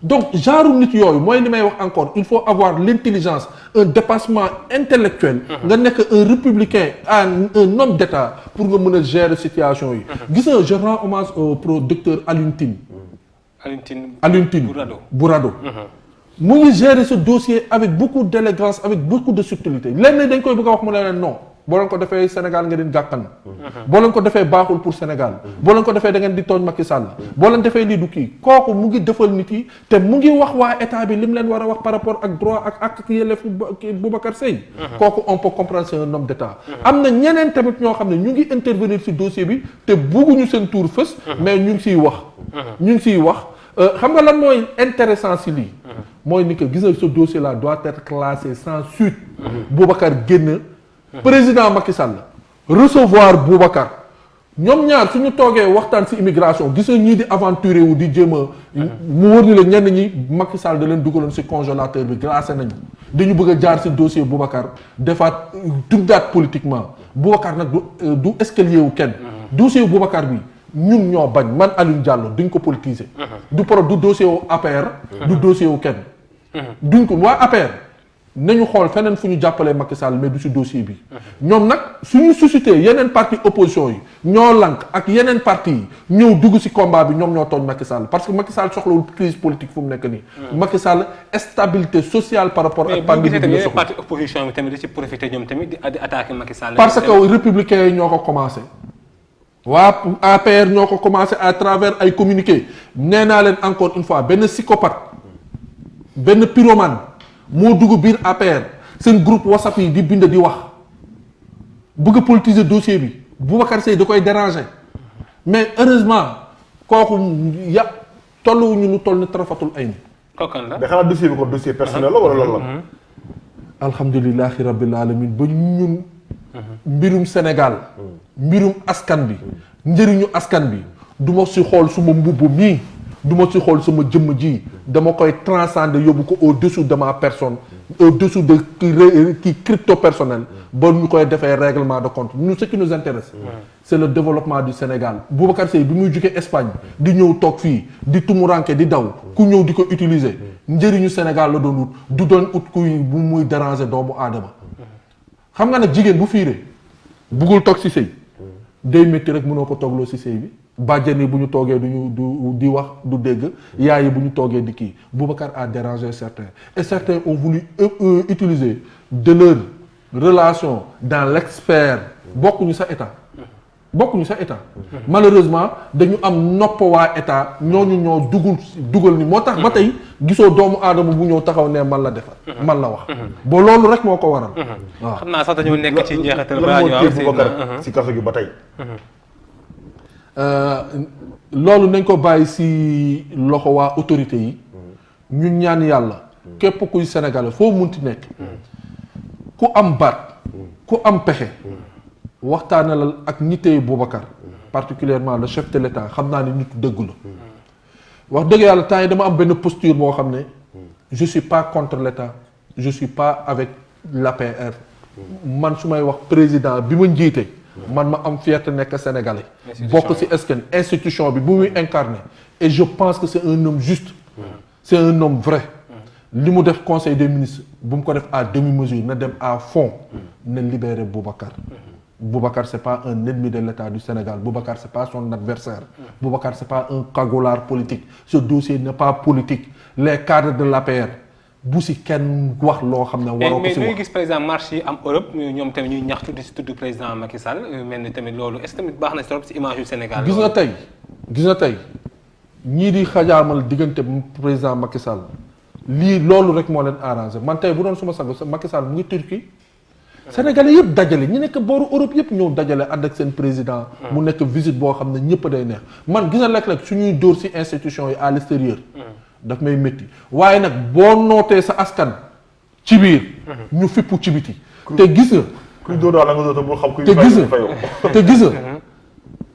donc genre nit yooyu mooy li may wax encore il faut avoir l'intelligence un dépassement intellectuel nga nekk un républicain un homme d'État pour nga mën a gérer situation yi gis nga je rends hommage au docteur Alioune Tine Bourado mu ngi gérer ce dossier avec beaucoup d'élégance avec beaucoup de subtilité lenn dañ koy bëgg a wax mu ne leen non boo leen ko defee Sénégal nga di gàkkan boo leen ko defee baaxul pour Sénégal boo leen ko defee da ngeen di tooñ Macky Sall boo leen defee lii du kii kooku mu ngi defal nit yi te mu ngi wax waa état bi li mu leen war a wax par rapport ak droit ak yelleef Boubacar Seye kooku on peut comprendre c'est un homme d'état am na ñeneen tamit ñoo xam ne ñu ngi intervenir ci dossier bi te bugguñu seen tour fës mais ñu ngi ciy wax xam nga lan mooy intéressant ci lii mooy ni que gis nga ce dossier là doit être classé sans suite Boubacar génn président Macky Sall recevoir Boubacar ñoom ñaar suñu toogee waxtaan ci immigration gis nga ñii di aventuré wu di jéem a mu wër ni la ñenn ñi Macky Sall da leen dugaloon ci congélateur bi glacé nañu dañu bëgg a jaar ci dossier Boubacar defaat tuddaat politiquement Boubacar nag du escalier wu kenn dossier wu Boubacar bi ñun ñoo bañ man Aliou Diallo duñ ko politiser du dossier wu APR du dossier wu kenn duñ ko waa APR nañu xool feneen fu ñu jàppalee Macky Sall mais du ci dossier bi ñoom nag suñu suscité yeneen parti opposition yi ñoo lank ak yeneen parti yi ñëw dugg ci combat bi ñoom ñoo tooñ Macky Sall parce que Macky Sall soxlawul crise politique fu mu nekk nii Macky Sall stabilité sociale par rapport ak pandémie bi mais parti opposition bi tamit di ci profité ñoom tamit di attaquer Macky Sall parce que républicains yi ñoo ko commencé waa APR ñoo ko commencé à travers ay communiqué nee naa leen encore une fois benn psychopathe benn pyromane moo dugg biir APR seen groupe WhatsApp yi di bind di wax bëgg a politiser dossier bi Boubacar Seye da koy déranger mais heureusement kooku tolluwuñu lu toll ni tarafatul ay ni kooku la mais xanaa dossier bi ko dossier personnel la wala loolu la alhamdulilahi rabbil alamin ba ñun mbirum Sénégal mbirum askan bi njëriñu askan bi du ma si xool suma mbubb mii du ma si xool sama jëmm ji dama koy transcender yóbbu ko au-dessous de ma personne au-dessous de kii crypto personnel ba ñu koy defee règlement de compte nous ce qui nous intéresse c'est le développement du Sénégal Boubacar Seye bi muy jóge Espagne di ñëw toog fii di tumuranke di daw ku ñëw di ko utiliser njëriñu Sénégal la doon wut du doon ut kuy bu muy déranger doomu aadama xam nga nag jigéen bu fiiree buggul toog ci sëy day métti rek mënoo ko toogloo ci sëy bi bàjjen yi bu ñu toogee du di wax du dégg yaay yi bu ñu toogee di kii Boubacar a dérangé certains et certains ont voulu utiliser de leur relation dans l'expert bokkuñu sa état malheureusement dañu am nopp waa état ñooñu ñoo dugal ni moo tax ba tey gisoo doomu aadama bu ñëw taxaw ne man la defar man la wax ba loolu rek moo ko waral waaw xam naa sax dañoo nekk ci njeexital lan moo téye Boubacar ci kaso gi ba tey loolu nañ ko bàyyi ci loxo waa autorité yi ñu ñaan yàlla képp kuy sénégalais foo munti nekk ku am baat ku am pexe waxtaanalal ak ñi téye Boubacar particulièrement le chef de l'État xam naa ne nitu dëggu la wax dëgg yàlla temps yi dama am benn posture boo xam ne je suis pas contre l'État je suis pas avec l'APR man su may wax président bi ma njiite man ma am fierté nekk sénégalais bokk ci institution bi bu muy incarné et je pense que c'est un homme juste c'est un homme vrai li mu def conseil des ministres bu mu ko def à demi-mesure na dem à fond na libérer Boubacar Boubacar c'est pas un ennemi de l'État du Sénégal Boubacar c'est pas son adversaire Boubacar c'est pas un cagoulard politique ce dossier n'est pas politique les cadres de l'APR bu si kenn wax loo xam ne waroo ko si wax mais gis par exemple marche yi am Europe ñoom tamit ñuy ñaxtu di si tudd président Macky Sall mel ni tamit loolu est-ce que tamit baax na trop si image yu Sénégal gis nga tey ñii di xajaamal diggante président Macky Sall lii loolu rek moo leen arrangé man tey bu doon suma sago Macky Sall mu ngi Turquie Sénégalais yëpp dajale ñi nekk booru Europe yëpp ñëw dajale ànd ak seen président mu nekk visite boo xam ne ñëpp day neex man gis nga lekk-lekk suñuy dóor si institution yi à l'extérieur daf may métti waaye nag boo nootee sa askan ci biir ñu fippu ci biti te gis nga kuy dóor daal la nga dóor bul xam kuy te gis nga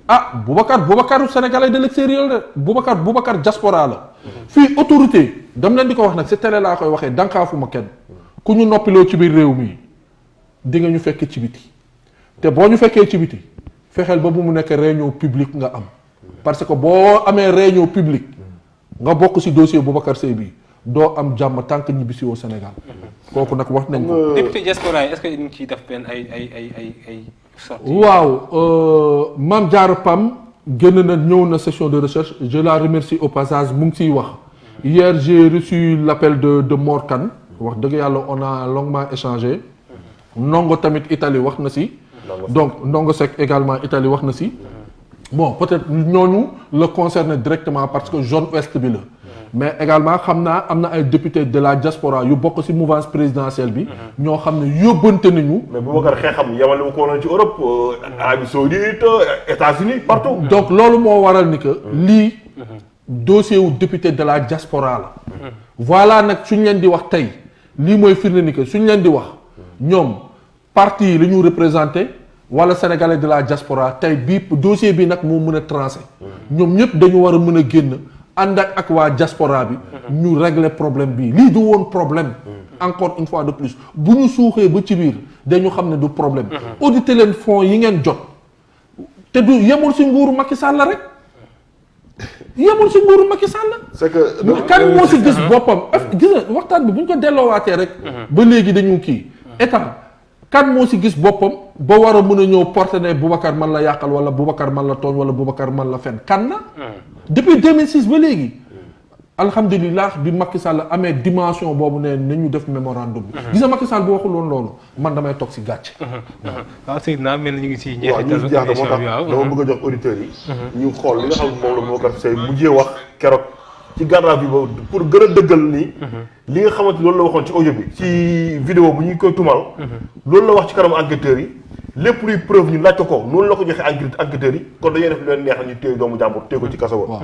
ah Boubacar sénégalais de l'extérieur de Boubacar diaspora la fii autorité dam leen di ko wax nag si télé laa koy waxee dankaafuma kenn ku ñu noppiloo ci biir réew mi di nga ñu fekk ci biti te boo ñu fekkee ci biti fexeel ba bu mu nekk réunion publique nga am parce que boo amee réunion publique nga bokk ci dossier Boubacar Seye bi doo am jàmm tant que ñibbisi au Sénégal kooku nag wax nañ ko. député diaspora yi est-ce que ñu ngi ciy def benn ay sorties. waaw Mame Diarra Pam génn na ñëw na session de recherche je la remercie au passage mu ngi ciy wax hier j'ai reçu l'appel de Mor Kane wax dëgg yàlla on a longuement échangé Ndongo tamit Italie wax na si. donc Ndongo Seck également Italie wax na si. bon peut-être ñooñu la concerné directement parce que zone ouest bi la. mais également xam naa am na ay députés de la diaspora yu bokk ci mouvance présidentielle bi. ñoo xam ne yóbbante nañu. mais Boubacar xeexam yemale wu ko woon ci Europe Arabie Saoudite États-Unis partout. donc loolu moo waral ni que lii dossier wu député de la diaspora la. voilà nag suñ leen di wax tey lii mooy firnde ni que suñ leen di wax ñoom parti yi la ñu représenté wala sénégalais de la diaspora tey bii dossier bi nag moo mën a tranché. ñoom ñëpp dañu war a mën a génn ànd ak waa diaspora bi. ñu régler problème bii lii du woon problème. encore une fois de plus bu ñu suuxee ba ci biir dañu xam ne du problème. auditer leen fonds yi ngeen jot te du yemul ci nguuru Macky Sall rek yemul ci nguuru Macky Sall. c'est que kan moo ci gis boppam gis nga waxtaan bi bu ñu ko delloowaatee rek. ba léegi dañu kii état kan moo ci gis boppam ba war a mën a ñëw porter ne Boubacar man la yàqal wala Boubacar man la tooñ wala Boubacar man la fen kan na. depuis 2006 ba léegi. alhamdulilah bi Macky Sall amee dimension boobu ne nañu def mémorandum bi. gis nga Macky Sall bu waxul woon loolu man damay toog ci gàcce. waaw Seydina mel na ñu ngi ci waaw ñu ngi jeexal moo tax dama bëgg a jox auditeurs yi. ñu xool li nga xam moom la Boubacar Seye mujjee wax keroog ci garde à vue boobu pour gën a dëggal ni. li nga xamante loolu la waxoon ci audio bi. ci vidéo bu ñu koy tumal. loolu la wax ci kanam enquêteurs yi lépp luy preuve ñu laaj ko ko noonu la ko joxe enquêteurs yi kon dañuy def lu leen neex ñu téye doomu jàmbur téye ko ci kaso ba.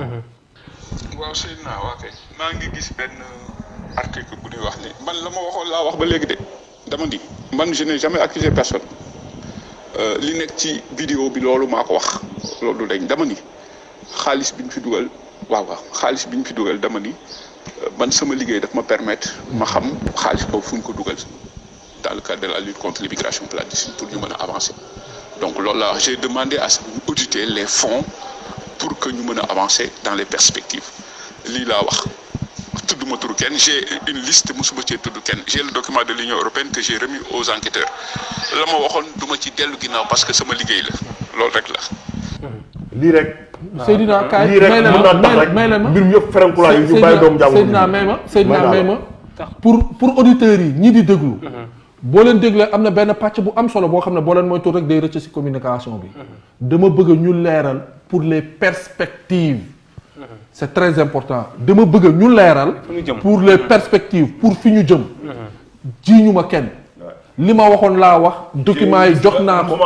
waaw Seydina waa kay maa ngi gis benn article bu ñuy wax ni man la ma waxoon laa wax ba léegi de dama di man je n'ai jamais accusé personne li nekk ci vidéo bi loolu maa ko wax loolu dañ dama ni xaalis bi ñu fi dugal waaw xaalis bi ñu fi dugal dama ni man sama liggéey daf ma permettre ma xam xaalis boobu fu ñu ko dugal dans le cadre de la lutte contre l'immigration clandestine pour ñu mën a avancer donc loolu la j'ai demandé à ce que ñu auditer les fonds pour que ñu mën a avancer dans les perspectives lii laa wax tudduma turu kenn j'ai une liste mosuma cee tudd kenn j'ai le document de l'Union européenne que j'ai remis aux enquêteurs la ma waxoon duma ci dellu ginnaaw parce que sama liggéey la loolu rek la. lii rek. Seydina kaay lii rek mën naa tax rek mbir mi yëpp ferenkulaay yi ñu bàyyi doomu jàmbur. Seydina may ma pour auditeurs yi ñii di déglu. boo leen déglee am na benn pàcc bu am solo boo xam ne boo leen moytu rek day rëcc ci communication bi. dama bëgg ñu leeral pour les perspectives. c'est très important dama bëgg ñu leeral. pour les perspectives pour fi ñu jëm. jiiñu ma kenn. li ma waxoon laa wax. documents yi jox naa ko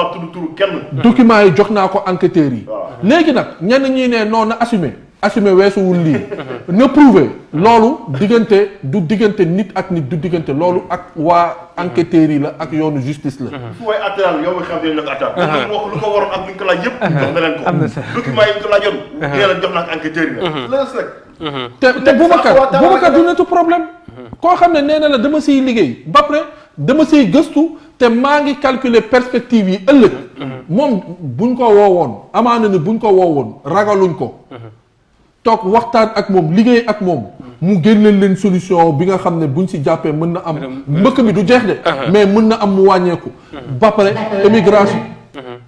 documents yi jox naa ko enquêteurs yi. léegi nag ñenn ñi ne non na assumer weesuwul lii. na prouver loolu diggante du diggante nit ak nit du diggante loolu ak waa enquêteurs yi la ak yoonu justice la. fu way atteral yow xam ne nag atteral. wax lu ko waroon ak lu ñu ko laaj yëpp. jox na leen ko document yi ñu ko laajoon. yéen jox naa ko enquêteurs yi la. te Boubacar du netu problème. koo xam ne nee na la dama siy liggéey ba pare dama siy gëstu te maa ngi calculer perspective yi ëllëg. moom buñ ko woowoon amaana ni buñ ko woowoon ragaluñ ko. toog waxtaan ak moom liggéey ak moom. mu génneel leen solution bi nga xam ne buñ si jàppee mën na am. mbëkk mi du jeex de. mais mën na am mu wàññeeku. ba pare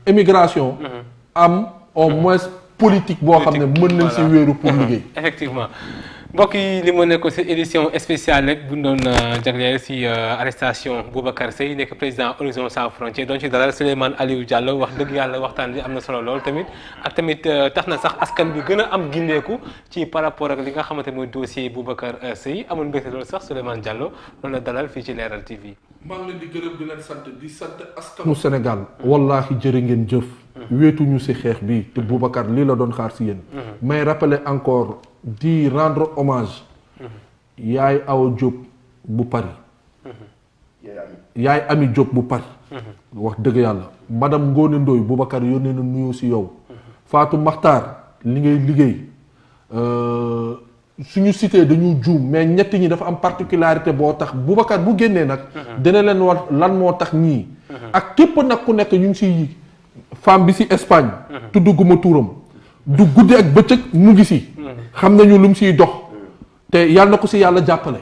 émigration am au moins politique boo xam ne mën nañ si wéeru pour liggéey. effectivement. mbokk yi li ma nekk ci édition spéciale rek bu ñu doon jagleel ci arrestation Boubacar Seye nekk président Horizon Sans Frontières doon ci dalal Souleymane Aliou Diallo wax dëgg yàlla waxtaan bi am na solo lool tamit ak tamit tax na sax askan bi gën a am gindeeku ci par rapport ak li nga xamante mooy dossier Boubacar Seye amul mbégte loolu sax Souleymane Diallo loolu la dalal fii ci Leral TV. maa ngi leen di gërëm di leen sant di sant askanu Sénégal. wallaahi jërë ngeen jëf. wéetuñu ci xeex bi te Boubacar lii la doon xaar ci yéen. may rappeler encore. di rendre hommage yaay Awa Diop bu Paris yaay Ami Diop bu Paris wax dëgg yàlla madame Ngone Ndoye Boubacar yónnee na nuyoo ci yow Fatou Makhtar li ngay liggéey suñu cité dañu juum mais ñett ñi dafa am particularité boo tax Boubacar bu génnee nag dina leen war lan moo tax ñii ak képp nag ku nekk ñu ngi ci femme bi ci Espagne tudd guma tuuram du guddi ak bëccëg mu ngi ci xam nañu lu mu siy dox te yàlla na ko si yàlla jàppale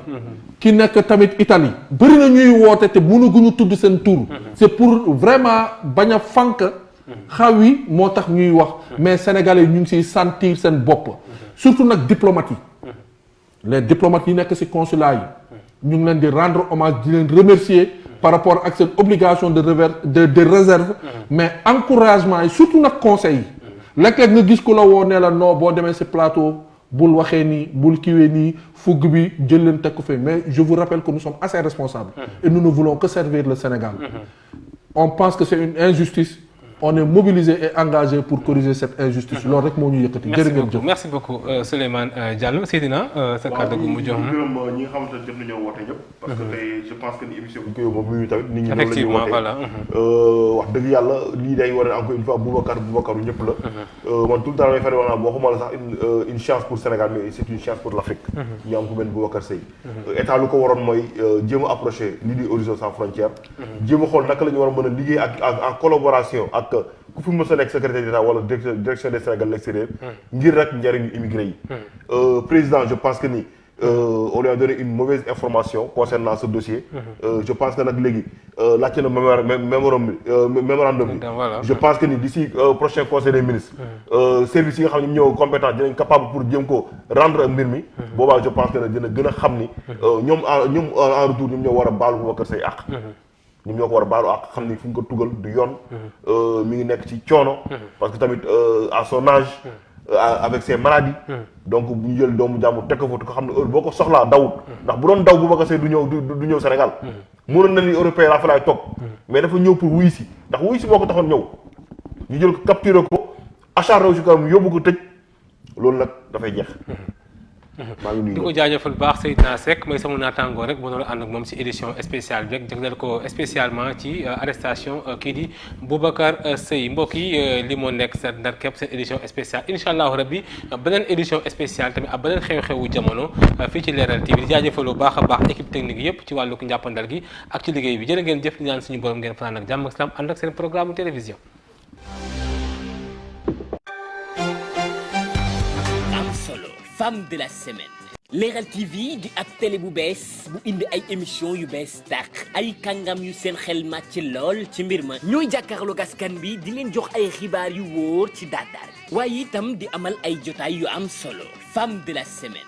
ki nekk tamit Italie bëri na ñuy woote te mënaguñu tudd seen tur c'est pour vraiment bañ a fànk xaw yi moo tax ñuy wax mais sénégalais ñu ngi siy sentir seen bopp surtout nag diplomates yi les diplomates yi nekk si consulat yi ñu ngi leen di rendre hommage di leen remercier par rapport ak seen obligation de réserve mais encouragement yi surtout nag conseil yi léeg-léeg nga gis ku la woo ne la non boo demee si plateau bul waxee nii bul kiwee nii fugg bi jël leen teg ko fee mais je vous rappelle que nous sommes assez responsables et nous ne voulons que servir le Sénégal on pense que c'est une injustice on est mobilisé et engagé pour corriger cette injustice loolu rek moo ñu yëkkati jërë ngeen jëf merci beaucoup Souleymane Diallo Seydina sa kàddu gu mujj gërëm ñi nga xamante ne jot nañoo woote ñëpp parce que tey je pense que ni émission bi ñu koy yóbbu moom tamit nit ñi effectivement voilà wax dëgg yàlla lii day war encore une fois Boubacaru ñëpp la man tout le temps damay fari wax naa boo xamal sax une chance pour Sénégal mais c'est une chance pour l'Afrique ñu am ko benn Boubacar Seye état lu ko waroon mooy jéem a approché lii di Horizon Sans Frontières jéem a xool naka la ñu war a mën a liggéey ak en collaboration ak ku fi mos a nekk secrétaire d'État wala direction des Sénégalais de l'extérieur ngir rek njëriñu immigré yi président je pense que ni on lui a donné une mauvaise information concernant ce dossier je pense que nag léegi laajte na mémorandum bi je pense que ni d'ici prochain conseil des ministres services yi nga xam ne ñëw compétent dinañ capable pour jéem ko rendre mbir mi boobaa je pense que ne dina gën a xam ni ñoom en retour ñoom ñoo war a baalu Boubacar Seye àq ñoom ñoo ko war a baalu ak xam ni fu ñu ko tugal du yoon mi ngi nekk ci coono parce que tamit à son âge avec ses maladies donc bu ñu jël doomu jàmbur teg ko fa ko xam ne heure boo ko soxlaa dawut ndax bu doon daw Boubacar Seye du ñëw Sénégal mënoon na ni européen laa fa laay toog mais dafa ñëw pour wuy si ndax wuy si boo ko taxoon ñëw ñu jël ko capturé ko acharné wu si kanam yóbbu ko tëj loolu nag dafay jeex maa ngi nuyu di ko jaajëfal bu baax Seydina Seck mooy sama naataangoo rek bu doon ànd ak moom ci édition spéciale bi rek jagleel ko spécialement ci arrestation kii di Boubacar Seye mbokk yi li moo nekk sa ndar képp seen édition spéciale incha allahu rabbi beneen édition spéciale tamit ak beneen xew-xewu jamono fii ci Leral TV di jaajëfal bu baax a baax équipe technique yëpp ci wàllu njàppandal gi ak ci liggéey bi jërë ngeen jëf di ñaan suñu borom ngeen fanaan ak jàmm ak salaam ànd ak seen programme télévision. Femme de la semaine Leral TV di ak télé bu bees bu indi ay émission yu bees tàq ay kàngam yu seen xel màcc lool ci mbir ma ñooy jàkkaarloog askan bi di leen jox ay xibaar yu wóor ci daardaar waaye itam di amal ay jotaay yu am solo Femme de la semaine